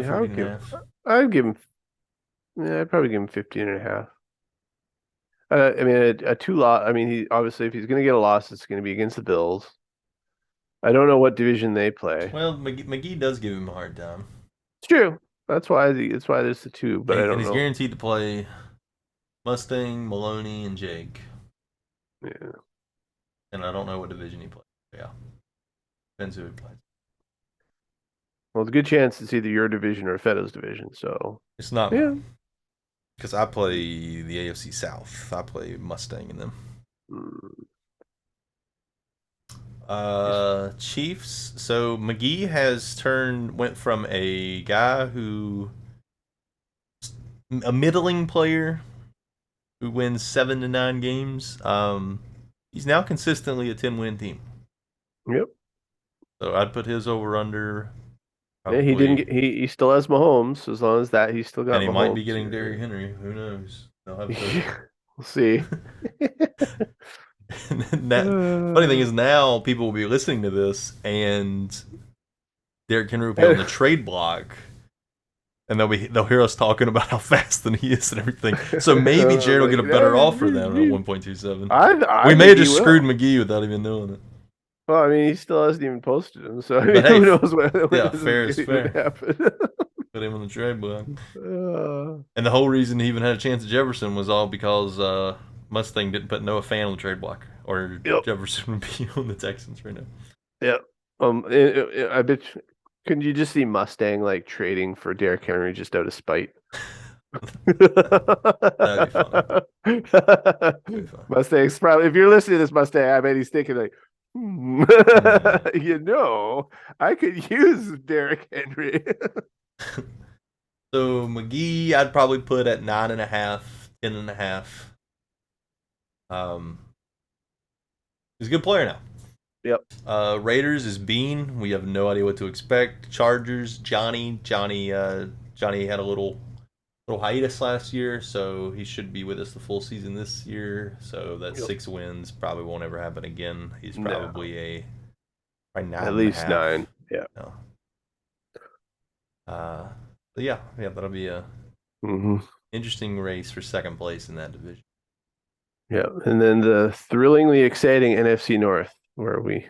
I'd give him. Yeah, I'd probably give him 15.5. I mean, a 2-loss. I mean, he obviously, if he's going to get a loss, it's going to be against the Bills. I don't know what division they play. Well, McGee does give him a hard time. It's true. That's why there's the 2. But I don't know. And he's guaranteed to play Mustang, Maloney, and Jake. Yeah. And I don't know what division he plays. Yeah. Depends who he plays. Well, it's a good chance it's either your division or Feto's division. So it's not. Yeah. Because I play the AFC South. I play Mustang in them. Chiefs. So McGee went from a guy a middling player who wins 7 to 9 games. He's now consistently a 10-win team. Yep. So I'd put his over under. Yeah, he didn't get. He still has Mahomes. As long as that, he's still got. And he Mahomes. Might be getting Derrick Henry. Who knows? We'll see. Funny thing is, now people will be listening to this, and Derrick Henry will be on the trade block, and they'll hear us talking about how fast he is and everything. So maybe Jared will get a better offer than at 1.27. We may have just screwed McGee without even knowing it. Well, I mean, he still hasn't even posted him, so who knows what fair is fair. Put him on the trade block. And the whole reason he even had a chance at Jefferson was all because Mustang didn't put Noah Fant on the trade block, or Jefferson would be on the Texans right now. Yep. I bet. Couldn't you just see Mustang like trading for Derrick Henry just out of spite? That'd be funny. Mustang's probably. If you're listening to this, Mustang, I bet he's thinking like, I could use Derrick Henry. So McGee, I'd probably put at 9.5, 10.5. He's a good player now. Yep. Raiders is Bean. We have no idea what to expect. Chargers, Johnny had a little hiatus last year, so he should be with us the full season this year. So that 6 wins probably won't ever happen again. He's probably probably 9. At least 9. Yeah. But yeah, that'll be a interesting race for second place in that division. Yeah, and then the thrillingly exciting NFC North, where we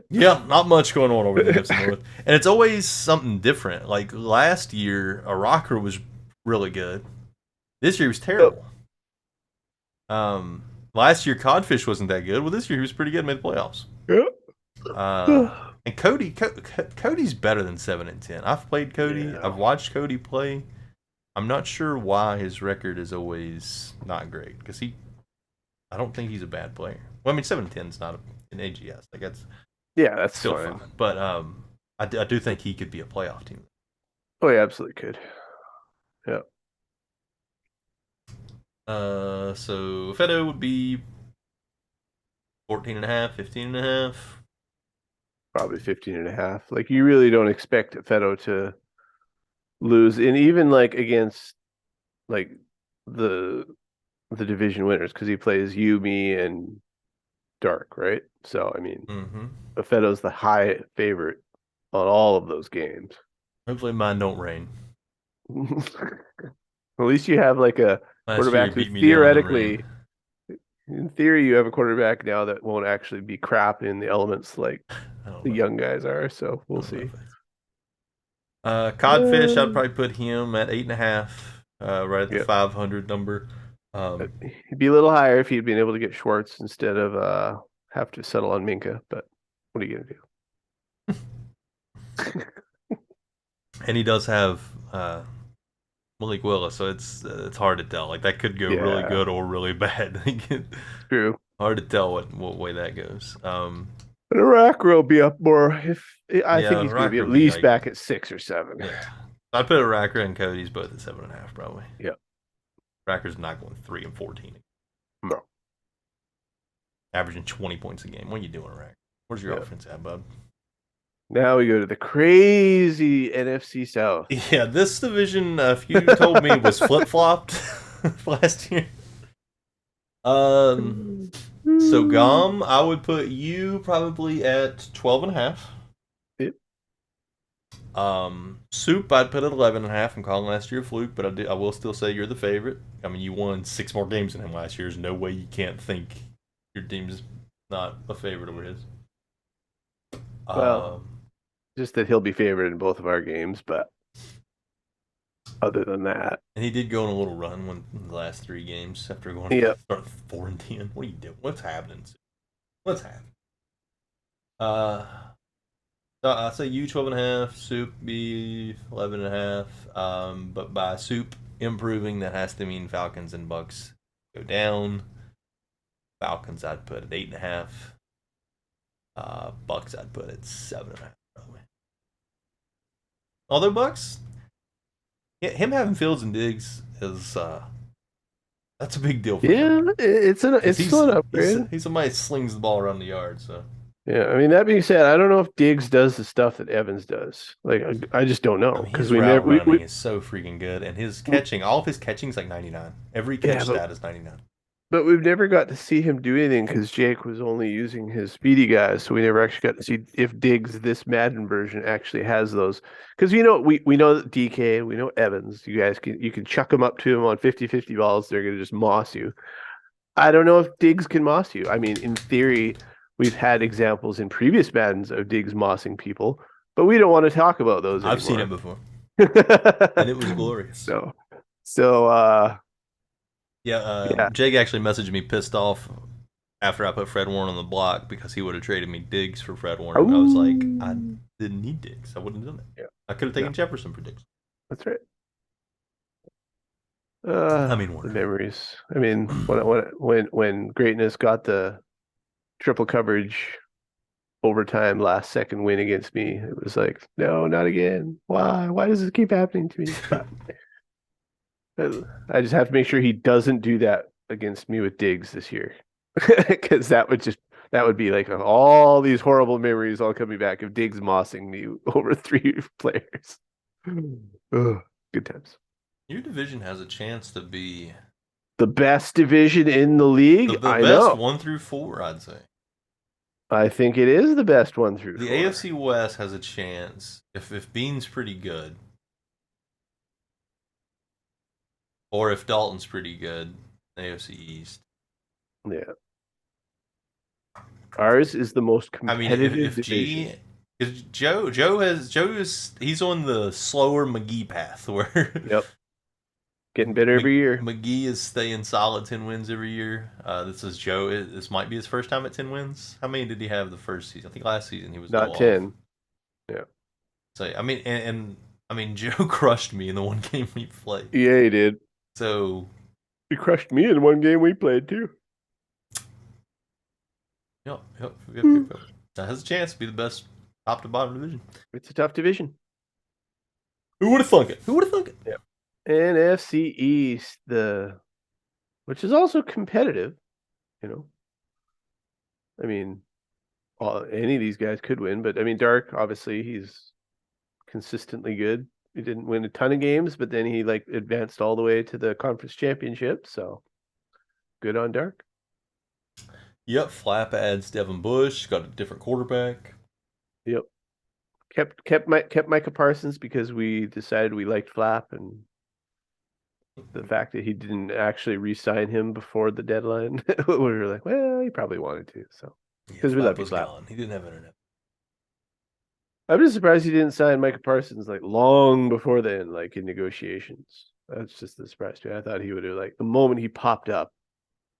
yeah, not much going on over in the NFC North, and it's always something different. Like last year, a rocker was really good. This year he was terrible. Last year Codfish wasn't that good. Well, this year he was pretty good, made the playoffs. And Cody's better than 7 and 10. I've played Cody. Yeah. I've watched Cody play. I'm not sure why his record is always not great, because I don't think he's a bad player. Well, I mean, 7 and 10 is not an AGS. Like that's still fine. But I do think he could be a playoff team. Oh, yeah, absolutely could. Yeah. So Fedo would be 14.5, 15.5. Probably 15.5. Like, you really don't expect Fedo to lose, and even like against like the division winners, because he plays you, me, and Dark, right? So I mean, Fedo's the high favorite on all of those games. Hopefully mine don't rain. At least you have like a Last year he quarterback who beat me down in the rain. theoretically, in theory, you have a quarterback now that won't actually be crap in the elements like I don't the know. young guys are. So I we'll don't know see. if Codfish, I'd probably put him at 8.5, right at the Yeah, 500 number. he'd be a little higher if he'd been able to get Schwartz instead of have to settle on Minka. But what are you gonna do? And he does have Malik Willis, so it's hard to tell. Like that could go really Yeah, good or really bad. true. Hard to tell what way that goes. But Iraq will be up more if I think Yeah, he's going to be Rocker at would be least like, back at 6 or 7. yeah. I'd put Racker and Cody's both at 7.5 probably. Yeah. Racker's not going 3 and 14, No. averaging 20 points a game. What are you doing, Racker? Where's your Yeah. offense at, bud? Now we go to the crazy NFC South. Yeah, this division, if you told me was flip flopped last year. So Gom, I would put you probably at 12.5. Yep. Soup, I'd put at 11.5. I'm calling last year a fluke, but I will still say you're the favorite. I mean, you won 6 more games than him last year. There's no way you can't think your team's not a favorite over his. Well, just that he'll be favored in both of our games, but other than that, And he did go on a little run in the last 3 games after going Yep. starting 4-10. What are you doing? What's happening? What's happening? So I'd say you 12.5, Soup be 11.5. But by Soup improving, that has to mean Falcons and Bucks go down. Falcons I'd put at 8.5. Bucks I'd put at 7.5 probably. Although Bucks, him having Fields and Diggs is that's a big deal for him. yeah, it's still an upgrade. He's somebody that slings the ball around the yard. So Yeah, I mean that being said, I don't know if Diggs does the stuff that Evans does. Like I just don't know I mean, because his we route never running is so freaking good, and his catching, all of his catching is like 99. Every catch yeah, stat is 99. but we've never got to see him do anything because Jake was only using his speedy guys, so we never actually got to see if Diggs this Madden version actually has those. Because we know that DK, we know Evans, you can chuck them up to him on 50-50 balls, they're gonna just moss you. I don't know if Diggs can moss you. I mean, in theory, we've had examples in previous Maddens of Diggs mossing people, but we don't want to talk about those I've seen it anymore. before, and it was glorious. So yeah, Jake actually messaged me pissed off after I put Fred Warner on the block because he would have traded me Diggs for Fred Warner. I was like, I didn't need Diggs. I wouldn't have done that. Yeah. I could have taken Jefferson for Diggs. That's right. I mean, The Warner. memories. I mean, when greatness got the triple coverage overtime last second win against me, it was like, no, not again. Why? Why does this keep happening to me? But I just have to make sure he doesn't do that against me with Diggs this year, because that would be like all these horrible memories all coming back of Diggs mossing me over 3 players. Ugh, good times. Your division has a chance to be The best division in the league. the I best know. 1 through 4, I'd say. I think it is the best 1 through 4. The AFC West has a chance if Bean's pretty good, or if Dalton's pretty good. The AFC East. Yeah. Ours is the most I mean, competitive if division. G, because Joe is he's on the slower McGee path where Yep. Getting better every year. McGee is staying solid 10 wins every year. This is Joe. This might be his first time at 10 wins. How many did he have the first season? I think last season he was Not 10. off. Yeah. So I mean, and I mean, Joe crushed me in the one game we played. Yeah, he did. So He crushed me in one game we played too. yep. That has a chance to be the best top to bottom division. It's a tough division. Who would have thunk it? Who would have thunk it? Yeah. NFC East, which is also competitive, you know. I mean, any of these guys could win, but I mean, Dark, obviously, he's consistently good. He didn't win a ton of games, but then he like advanced all the way to the conference championship. So good on Dark. Yep. Flap adds Devin Bush. Got a different quarterback. Yep. kept Micah Parsons because we decided we liked Flap, and the fact that he didn't actually re-sign him before the deadline, we were like, well, he probably wanted to. So because we love you, Flap. Gone. He didn't have internet. I'm just surprised he didn't sign Micah Parsons like long before then, like in negotiations. That's just the surprise to me. I thought he would have, like, the moment he popped up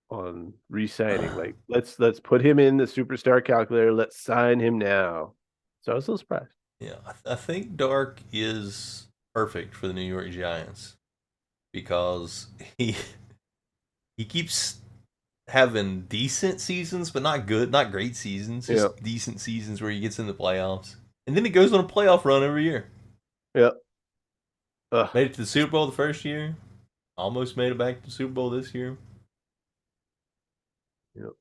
on re-signing, like let's put him in the superstar calculator. Let's sign him now. So I was a little surprised. Yeah, I think Dark is perfect for the New York Giants because he keeps having decent seasons, but not great seasons. Just decent seasons where he gets in the playoffs, and then he goes on a playoff run every year. Yep. Made it to the Super Bowl the first year. Almost made it back to the Super Bowl this year. Yep.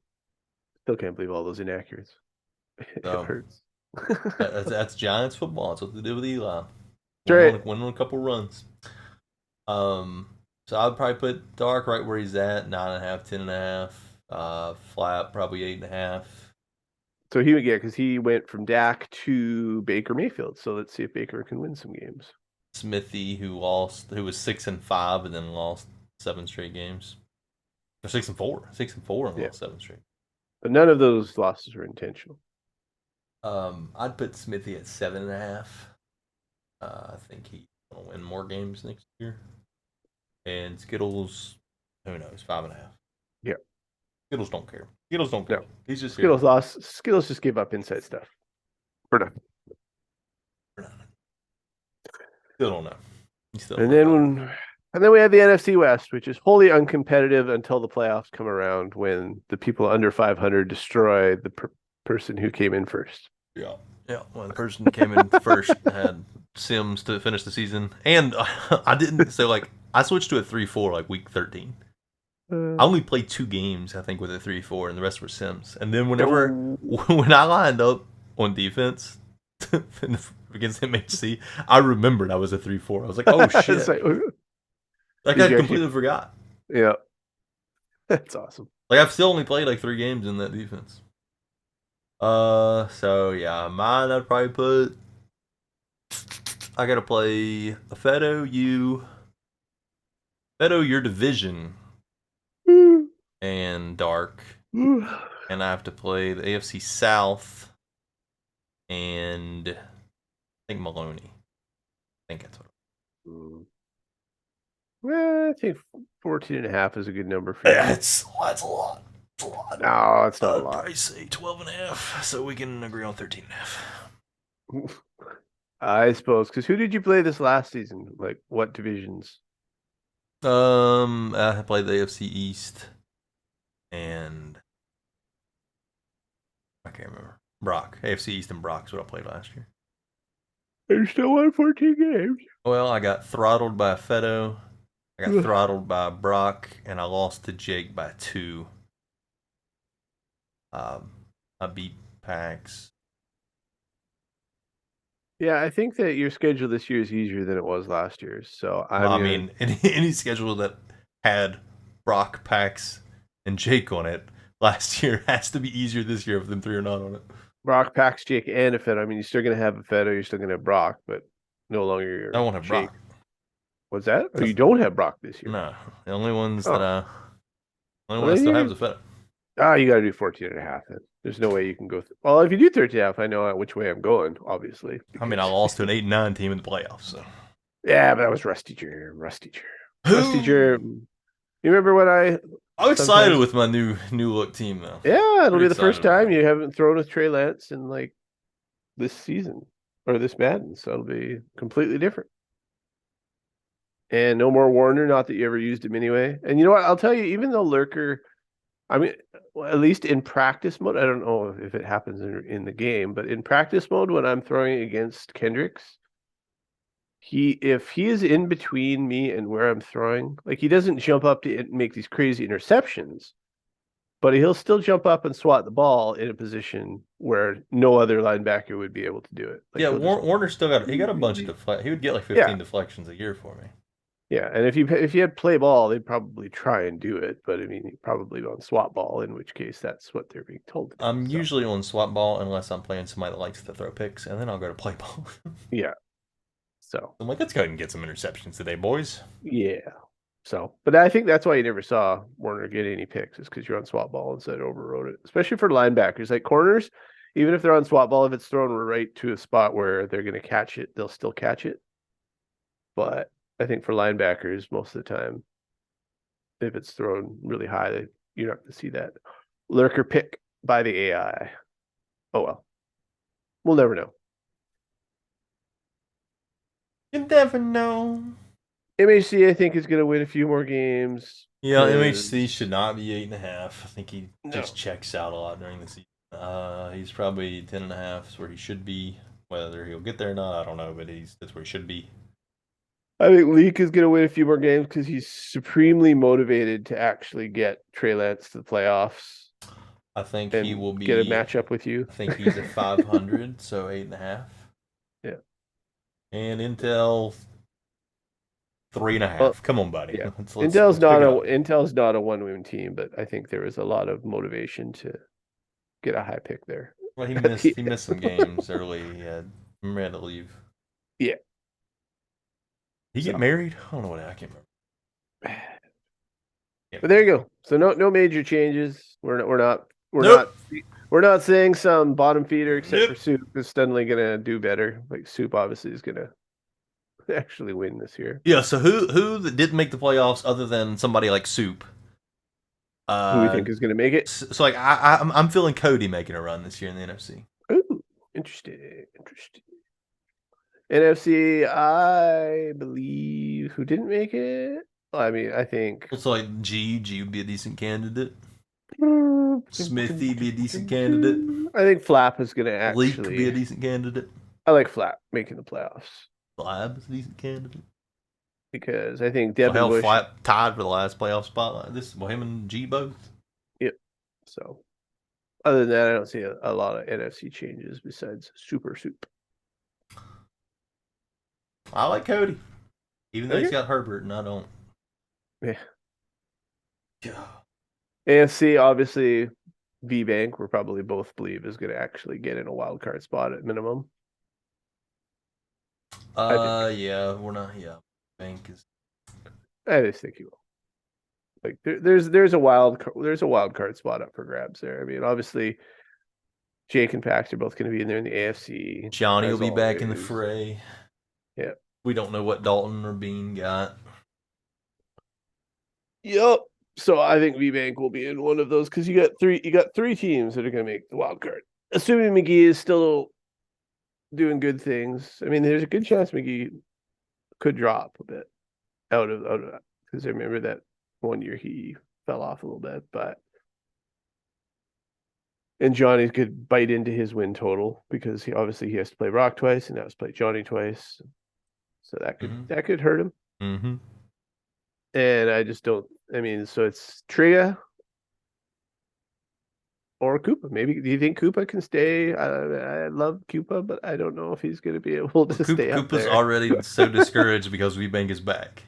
Still can't believe all those inaccuracies. It hurts. that's Giants football. That's what they did with Eli. Went on a couple runs. So I'd probably put Dark right where he's at, 9.5, 10.5. Flap probably 8.5. So he would get, because he went from Dak to Baker Mayfield. So let's see if Baker can win some games. Smithy, who was 6-5 and then lost 7 straight games. Or 6-4 and lost 7 straight. But none of those losses were intentional. I'd put Smithy at 7.5. I think he's gonna win more games next year. And Skittles, who knows, 5.5. Yeah. Skittles don't care. Skittles don't care. No. He's just Skittles here. Lost. Skittles just gave up inside stuff. For nothing. Still don't know. And then we have the NFC West, which is wholly uncompetitive until the playoffs come around, when the people under 500 destroy the person who came in first. Yeah. When the person who came in first had Sims to finish the season, and I didn't. So like, I switched to a 3-4 like week 13. I only played 2 games, I think, with a 3-4, and the rest were Sims. And then when I lined up on defense against MHC, I remembered I was a 3-4. I was like, oh shit! Like I completely forgot. Yeah, that's awesome. Like I've still only played like 3 games in that defense. So yeah, mine I'd probably put. I gotta play Fedo, your division, and Dark, and I have to play the AFC South, and I think Maloney. I think that's what. Well, I think 14.5 is a good number for you. That's a lot. It's a lot. No, it's not a lot. I'd probably say 12.5, so we can agree on 13.5. I suppose, because who did you play this last season? Like, what divisions? I played the AFC East, and I can't remember. Brock. AFC East and Brock is what I played last year. You still won 14 games. Well, I got throttled by Fedo. I got throttled by Brock, and I lost to Jake by 2. I beat Pax. Yeah, I think that your schedule this year is easier than it was last year's. So I mean, any schedule that had Brock, Pax, and Jake on it last year has to be easier this year if them 3 are not on it. Brock, Pax, Jake, and a Fedo. I mean, you're still going to have a Fedo. You're still going to have Brock, but no longer. I won't have Jake. Brock. What's that? Oh, you don't have Brock this year? No. The only ones that I still have is a Fedo. Ah, you got to do 14.5 then. There's no way you can go. Well, if you do 13.5, I know which way I'm going, obviously. I mean, I lost to an 8-9 team in the playoffs, so. Yeah, but that was Rusty Germ. You remember when I'm excited with my new look team, though. Yeah, it'll be the first time you haven't thrown with Trey Lance in like this season or this Madden, so it'll be completely different. And no more Warner, not that you ever used him anyway. And you know what? I'll tell you, even though Lurker, I mean, at least in practice mode, I don't know if it happens in the game, but in practice mode, when I'm throwing against Kendricks, if he is in between me and where I'm throwing, like, he doesn't jump up to make these crazy interceptions, but he'll still jump up and swat the ball in a position where no other linebacker would be able to do it. Like, yeah, Warner still got a bunch of he would get like 15 deflections a year for me. Yeah, and if you had play ball, they'd probably try and do it, but I mean, probably on swap ball, in which case that's what they're being told to do. I'm So, usually on swap ball unless I'm playing somebody that likes to throw picks, and then I'll go to play ball. yeah. So, I'm like, let's go ahead and get some interceptions today, boys. yeah. So, but I think that's why you never saw Warner get any picks, is because you're on swap ball instead overrode it, especially for linebackers. Like corners, even if they're on swap ball, if it's thrown right to a spot where they're going to catch it, they'll still catch it. But I think for linebackers, most of the time, if it's thrown really high, you're not going to see that lurker pick by the AI. Oh well, we'll never know. You never know. MHC, I think, is going to win a few more games. Yeah, 'cause- MHC should not be 8.5. I think he No. just checks out a lot during the season. He's probably 10.5 is where he should be. Whether he'll get there or not, I don't know, but that's where he should be. I think Leak is going to win a few more games because he's supremely motivated to actually get Trey Lance to the playoffs I think and he will be get a matchup with you. I think he's at 500, so 8.5. Yeah. And Intel 3.5. Well, Come on, buddy. yeah. Let's Intel's pick it up. Intel's not a one-win team, but I think there was a lot of motivation to get a high pick there. Well, he missed some games early. He had to leave. Yeah. He get married? I don't know what I can't remember. But there you go. So no major changes. We're not saying some bottom feeder except for Soup is suddenly gonna do better. Like Soup obviously is gonna actually win this year. Yeah. So who didn't make the playoffs other than somebody like Soup? Who we think is gonna make it? So like I'm feeling Cody making a run this year in the NFC. Ooh, interesting. NFC, I believe who didn't make it. Well, I mean, I think It's like G would be a decent candidate. Smithy be a decent candidate. I think Flap is gonna actually Leak could be a decent candidate. I like Flap making the playoffs. Flab is a decent candidate. Because I think Devin Bush Flap tied for the last playoff spot. Him and G both. Yep. So other than that, I don't see a lot of NFC changes besides Super Soup. I like Cody. Even though he's got Herbert and I don't. Yeah. Yeah. AFC, obviously, V-Bank, we're probably both believe is going to actually get in a wild card spot at minimum. Yeah, we're not. Yeah, Bank is. I just think he will. Like there's a wild card spot up for grabs there. I mean, obviously, Jake and Pax are both going to be in there in the AFC. Johnny will be back in the fray. Yeah. We don't know what Dalton or Bean got. Yep. So I think V-Bank will be in one of those because you got three teams that are going to make the wild card. Assuming McGee is still doing good things. I mean, there's a good chance McGee could drop a bit out of that because I remember that one year he fell off a little bit, and Johnny could bite into his win total because he has to play Brock twice and now has to play Johnny twice, so that could hurt him. Mm-hmm. And I just don't. I mean, so it's Tria or Koopa. Maybe do you think Koopa can stay? I love Koopa, but I don't know if he's going to be able to stay up there. Koopa's already so discouraged because V-Bank is back.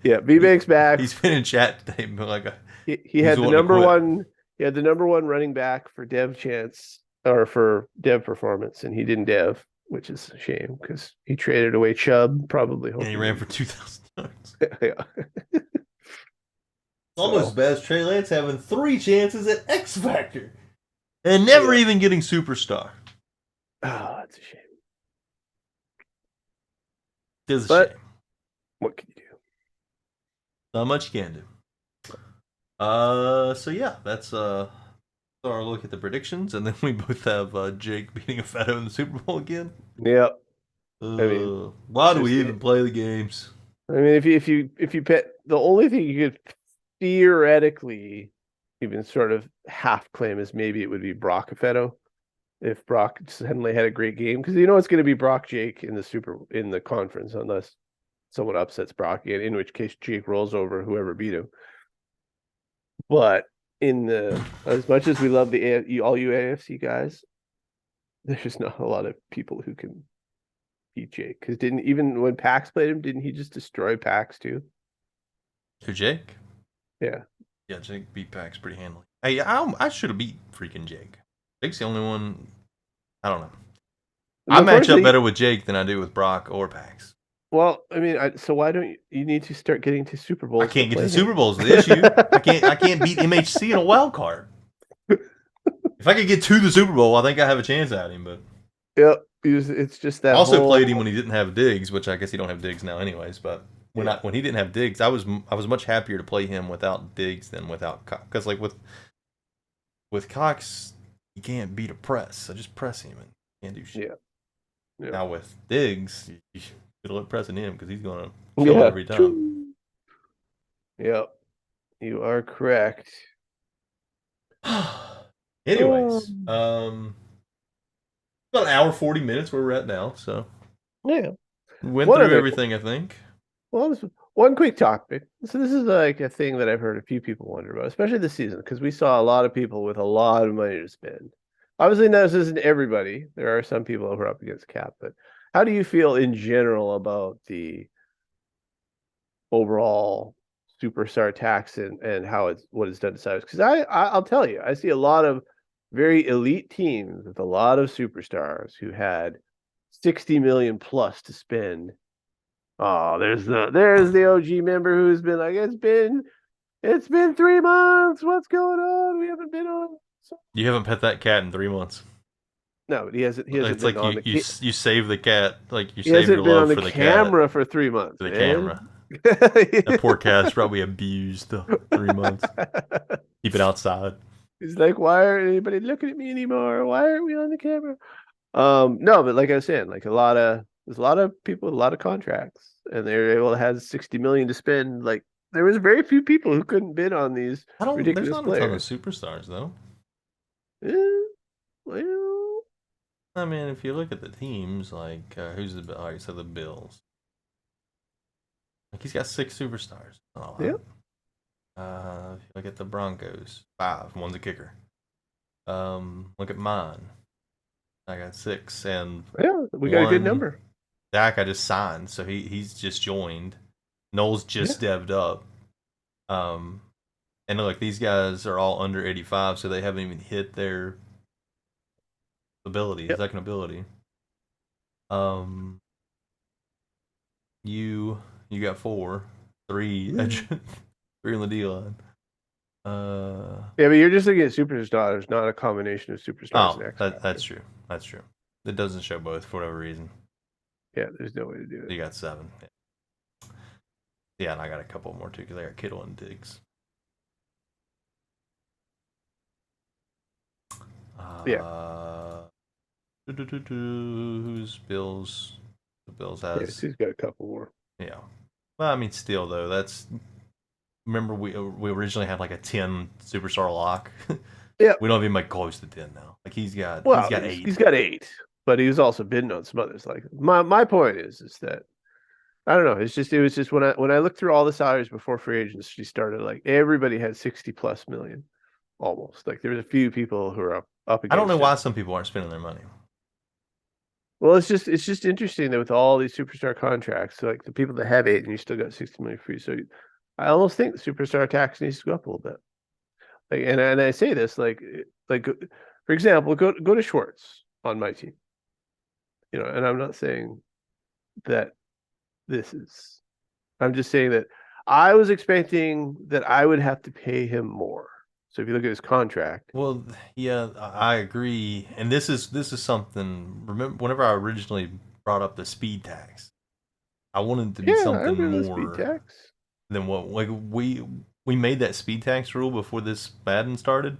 Yeah, V-Bank's back. He's been in chat today, but like he had the number one. He had the number one running back for Dev chance or for Dev performance, and he didn't Dev, which is a shame because he traded away Chubb probably. And he ran for 2,000 yards. Yeah. Almost best Trey Lance having 3 chances at X Factor and never even getting Superstar. Oh, that's a shame. It is a shame. What can you do? Not much you can do. So yeah, that's our look at the predictions, and then we both have Jake beating a Feto in the Super Bowl again. Yep. Why do we even play the games? I mean, if you bet, the only thing you could theoretically even sort of half claim is maybe it would be Brock Feto if Brock suddenly had a great game, because it's going to be Brock Jake in the conference unless someone upsets Brock again, in which case Jake rolls over whoever beat him. But as much as we love all you AFC guys, there's just not a lot of people who can beat Jake. Because even when Pax played him, didn't he just destroy Pax too? Who, Jake? Yeah. Yeah, Jake beat Pax pretty handily. Hey, I should have beat freaking Jake. Jake's the only one. I don't know. I match up Unfortunately, better with Jake than I do with Brock or Pax. well, I mean, so why don't you need to start getting to Super I Bowls to can't get to play the Super him? Bowls. The issue. I can't beat MHC in a wild card. If I could get to the Super Bowl, I think I have a chance at him. But Yep. It's just I that also played him whole when he didn't have Diggs, which I guess he don't have Diggs now, anyways. But yeah. when he didn't have Diggs, I was much happier to play him without Diggs than without Cox. Because like with Cox, you can't beat a press, so just press him and can't do shit. Yeah. Yeah. Now with Diggs, you good luck pressing him because he's gonna kill Yeah. every time. Yep. You are correct. Anyways, about an hour 40 minutes where we're at now, so Yeah. went One through other everything I think. Well, one quick topic. So this is like a thing that I've heard a few people wonder about, especially this season, because we saw a lot of people with a lot of money to spend. Obviously, this isn't everybody. There are some people who are up against cap, but how do you feel in general about the overall superstar tax and how what it's done to salaries? Because I'll tell you, I see a lot of very elite teams with a lot of superstars who had 60 million plus to spend. Oh, there's the OG member who's been like, it's been 3 months. What's going on? We haven't been on. You haven't pet that cat in 3 months. No, but he hasn't It's been like on you save the cat, like you he save your hasn't been on love the for the cat camera for 3 months, to the man. camera. That poor cat's probably abused the 3 months. Keep it outside. He's like, why aren't anybody looking at me anymore? Why aren't we on the camera? No, but like I was saying, like there's a lot of people with a lot of contracts, and they're able to have 60 million to spend. Like there was very few people who couldn't bid on these I don't. There's ridiculous not a ton of players. superstars though. Well, I mean, if you look at the teams, like who's the like I said, the Bills. Like he's got 6 superstars. Oh, yeah. if you look at the Broncos, 5. One's a kicker. Look at mine. I got 6, and Yeah, we got a good number. Dak I just signed, so he's just joined. Noel's just devved up. And look, these guys are all under 85, so they haven't even hit their ability, second ability. You got 4, 3, 3 on the D line. Yeah, but you're just looking at superstars, not a combination of superstars and X. That's true. That's true. It doesn't show both for whatever reason. Yeah, there's no way to do it. You got 7. Yeah, and I got a couple more too because I got Kittle and Diggs. Who's Bills? The Bills has. Yes, he's got a couple more. Yeah. Well, I mean, still though, that's. Remember, we originally had like a 10 superstar lock. Yeah. We don't even make close to 10 now. Like he's got 8. He's got 8, but he was also bidding on some others. Like my point is that I don't know. It was just when I looked through all the salaries before free agency started, like everybody had 60 plus million, almost. Like there was a few people who are up against. I don't know why some people aren't spending their money. Well, it's just interesting that with all these superstar contracts, like the people that have 8 and you still got 60 million free. So I almost think the superstar tax needs to go up a little bit. Like, and I say this like for example, go to Schwartz on my team. You know, and I'm not saying that I'm just saying that I was expecting that I would have to pay him more. So if you look at his contract, well, yeah, I agree. And this is something. Remember, whenever I originally brought up the speed tax, I wanted to be something more speed tax than what like we made that speed tax rule before this Madden started.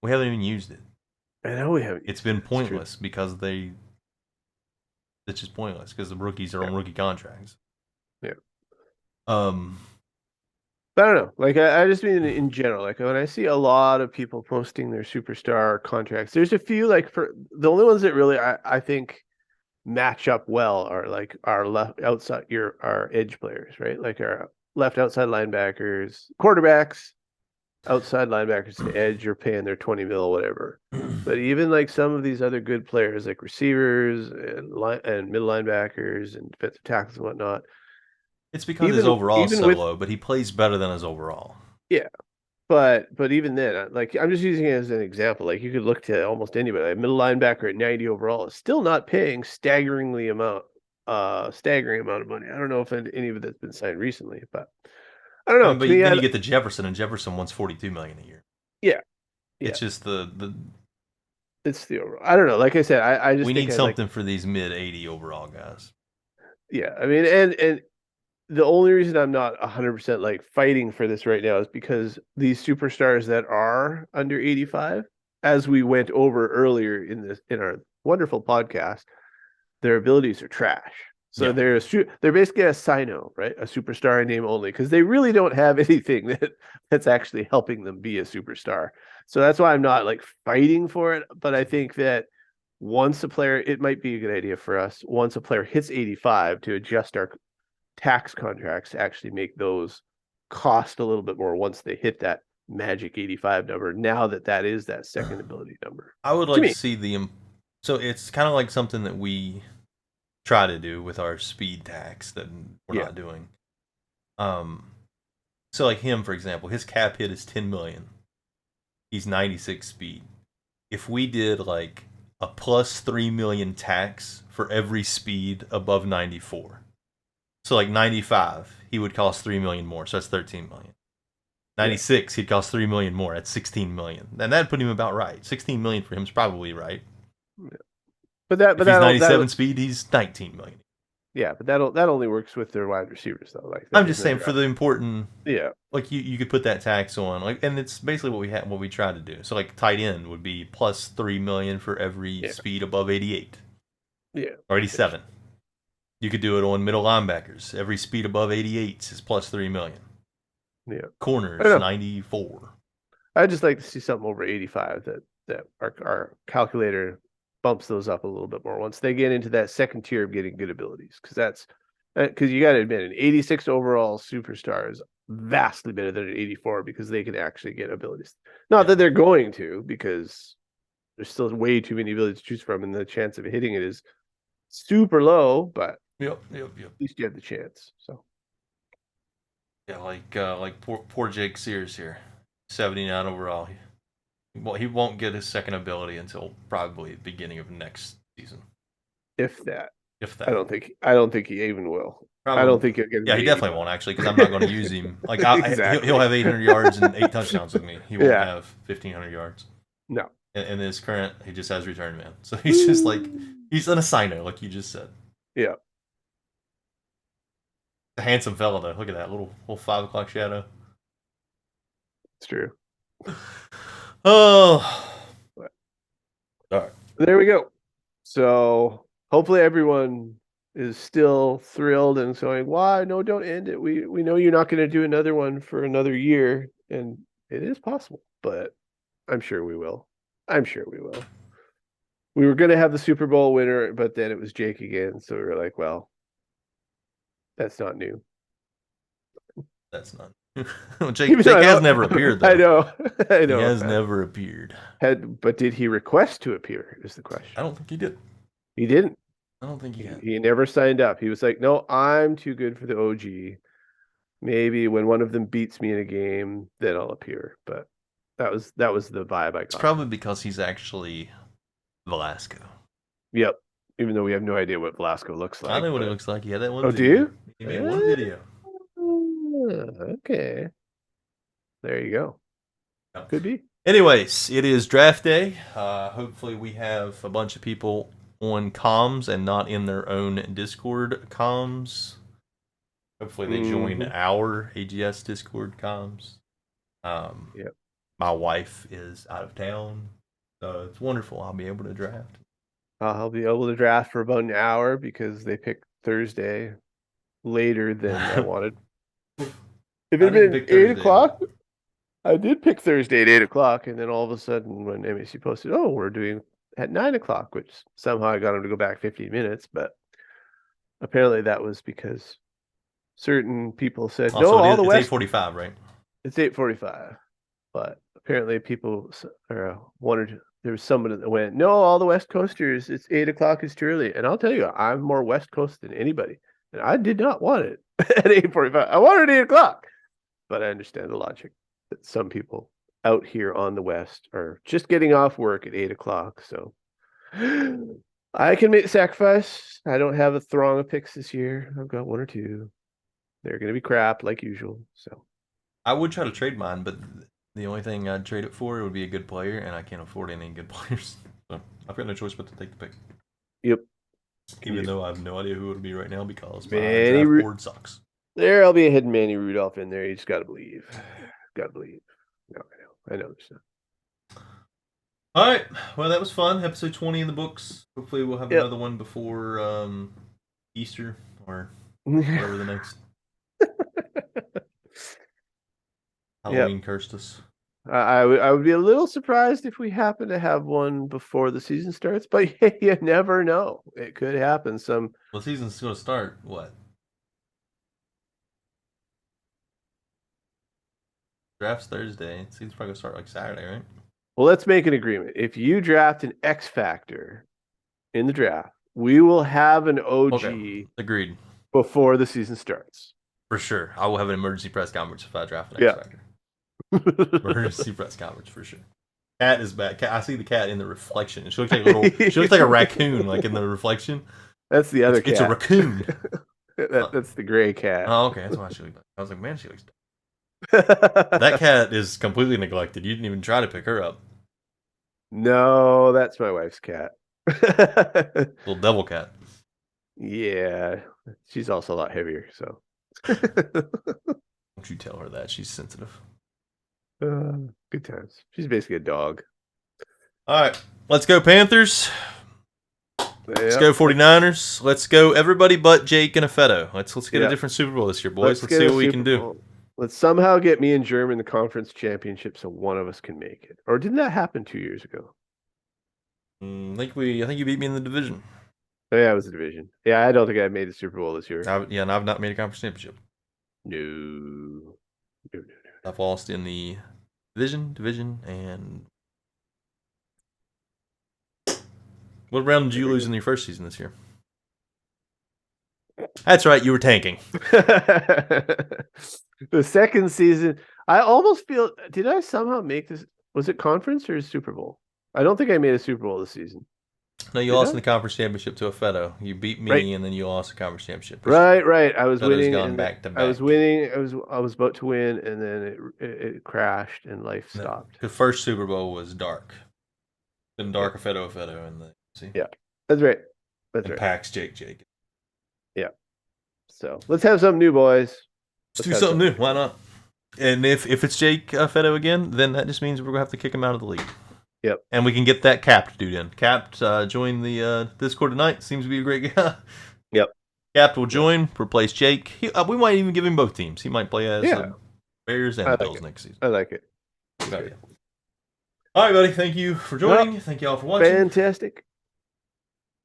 We haven't even used it. I know we haven't. It's been pointless because it's just pointless because the rookies are on rookie contracts. Yeah. I don't know. Like I just mean in general. Like when I see a lot of people posting their superstar contracts, there's a few like for the only ones that really I think match up well are like our left outside our edge players, right? Like our left outside linebackers, quarterbacks, outside linebackers to edge, you're paying their 20 mil, whatever. But even like some of these other good players, like receivers and middle linebackers and defensive tackles and whatnot, It's because his overall is so with, low, but he plays better than his overall. Yeah, but even then, like I'm just using it as an example. Like you could look to almost anybody. Like middle linebacker at 90 overall is still not paying staggering amount of money. I don't know if any of that's been signed recently, but I don't know. But to me, then you get to Jefferson, and Jefferson wants $42 million a year. Yeah. It's just the. It's the overall. I don't know. Like I said, I just we think need something for these mid-80 overall guys. Yeah, I mean, and the only reason I'm not 100% like fighting for this right now is because these superstars that are under 85, as we went over earlier in our wonderful podcast, their abilities are trash. So they're basically a Sino, right? A superstar in name only, because they really don't have anything that's actually helping them be a superstar. So that's why I'm not like fighting for it. But I think that once a player, it might be a good idea for us, once a player hits 85, to adjust our tax contracts to actually make those cost a little bit more once they hit that magic 85 number, now that is that second ability number. I would like to see so it's kind of like something that we try to do with our speed tax that we're not doing. So like him, for example, his cap hit is 10 million. He's 96 speed. If we did like a plus 3 million tax for every speed above 94. So like 95, he would cost 3 million more, so that's 13 million. 96, he'd cost 3 million more, that's 16 million. And that'd put him about right. 16 million for him is probably right. Yeah. But if he's 97 speed, he's 19 million. Yeah, but that only works with their wide receivers though. Like I'm just saying for the important. Yeah. Like you could put that tax on, like, and it's basically what we try to do. So like tight end would be plus 3 million for every speed above 88. Yeah. Or 87. You could do it on middle linebackers. Every speed above 88 is plus 3 million. Yeah. Corners 94. I'd just like to see something over 85 that our calculator bumps those up a little bit more once they get into that second tier of getting good abilities, because you got to admit an 86 overall superstar is vastly better than an 84 because they can actually get abilities. Not that they're going to, because there's still way too many abilities to choose from, and the chance of hitting it is super low. But yep. At least you have the chance. So yeah, like poor Jake Sears here, 79 overall. He won't get his second ability until probably the beginning of next season. If that. I don't think he even will. Probably. I don't think he'll get. Yeah, he definitely won't actually, because I'm not going to use him. Like he'll have 800 yards and 8 touchdowns with me. He won't have 1,500 yards. No. And his current, he just has return man. So he's just like he's an assigner, like you just said. Yeah. A handsome fella though. Look at that little 5 o'clock shadow. It's true. Oh. All right. There we go. So hopefully everyone is still thrilled and saying, "Why? No, don't end it. We know you're not going to do another one for another year," and it is possible, but I'm sure we will. We were going to have the Super Bowl winner, but then it was Jake again, so we were like, "Well, that's not new." That's not. Jake has never appeared, though. I know. He has never appeared. But did he request to appear, is the question. I don't think he did. He didn't. I don't think he did. He never signed up. He was like, "No, I'm too good for the OG. Maybe when one of them beats me in a game, then I'll appear." But that was the vibe I got. It's probably because he's actually Velasco. Yep. Even though we have no idea what Velasco looks like. I know what it looks like. He had that one. Oh, video. Do you? He made one video. Okay. There you go. Yeah. Could be. Anyways, it is draft day. Hopefully we have a bunch of people on comms and not in their own Discord comms. Hopefully they join our AGS Discord comms. Yep. My wife is out of town, so it's wonderful. I'll be able to draft. I'll be able to draft for about an hour because they picked Thursday later than I wanted. If it had been 8 o'clock, I did pick Thursday at 8 o'clock, and then all of a sudden when MAC posted, "Oh, we're doing at 9 o'clock," which somehow I got them to go back 15 minutes, but apparently that was because certain people said, "No, all the West." It's 8:45, right? It's 8:45, but apparently people wanted. There was someone that went, "No, all the West Coasters, it's 8 o'clock is too early." And I'll tell you, I'm more West Coast than anybody, and I did not want it at 8:45. I wanted 8 o'clock, but I understand the logic that some people out here on the West are just getting off work at 8 o'clock. So I can make the sacrifice. I don't have a throng of picks this year. I've got one or two. They're going to be crap like usual. So I would try to trade mine, but the only thing I'd trade it for would be a good player, and I can't afford any good players. So I've got no choice but to take the pick. Yep. Even though I have no idea who it would be right now because my Manny draft board sucks. There'll be a hidden Manny Rudolph in there. You just got to believe. Got to believe. No, I know there's not. All right. Well, that was fun. Episode 20 in the books. Hopefully, we'll have another one before Easter or whatever the next Halloween cursed us. I would be a little surprised if we happen to have one before the season starts, but you never know. It could happen. Well, the season's going to start what? Draft's Thursday. Season's probably going to start like Saturday, right? Well, let's make an agreement. If you draft an X Factor in the draft, we will have an OG. Okay. Agreed. Before the season starts. For sure. I will have an emergency press conference if I draft an X Factor. Emergency press conference for sure. Cat is back. I see the cat in the reflection. She looks like a little. She looks like a raccoon, like in the reflection. That's the other cat. It's a raccoon. That's the gray cat. Oh, okay. That's why she looks. I was like, man, she looks. That cat is completely neglected. You didn't even try to pick her up. No, that's my wife's cat. Little devil cat. Yeah, she's also a lot heavier. So don't you tell her that. She's sensitive. Good times. She's basically a dog. All right, let's go Panthers. Let's go 49ers. Let's go everybody but Jake and Affetto. Let's get a different Super Bowl this year, boys. Let's see what we can do. Let's somehow get me and Germ in the conference championship so one of us can make it. Or didn't that happen 2 years ago? I think you beat me in the division. Oh, yeah, it was a division. Yeah, I don't think I made the Super Bowl this year. And I've not made a conference championship. No. I've lost in the division, and what round did you lose in your first season this year? That's right, you were tanking. The second season, I almost feel. Did I somehow make this? Was it conference or Super Bowl? I don't think I made a Super Bowl this season. No, you lost in the conference championship to Affetto. You beat me, and then you lost the conference championship. Right. I was winning. Gone back to back. I was winning. I was about to win, and then it crashed, and life stopped. The first Super Bowl was dark. Been dark Affetto, and see. Yeah, that's right. That's right. Pax Jake. Yeah. So let's have something new, boys. Let's do something new. Why not? And if it's Jake Affetto again, then that just means we're gonna have to kick him out of the league. Yep. And we can get that Capped dude in. Capped joined the Discord tonight. Seems to be a great guy. Yep. Capped will join, replace Jake. We might even give him both teams. He might play as the Bears and the Bills next season. I like it. Okay. All right, buddy. Thank you for joining. Thank you all for watching. Fantastic.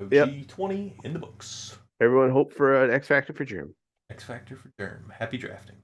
OG20 in the books. Everyone hope for an X Factor for Germ. X Factor for Germ. Happy drafting.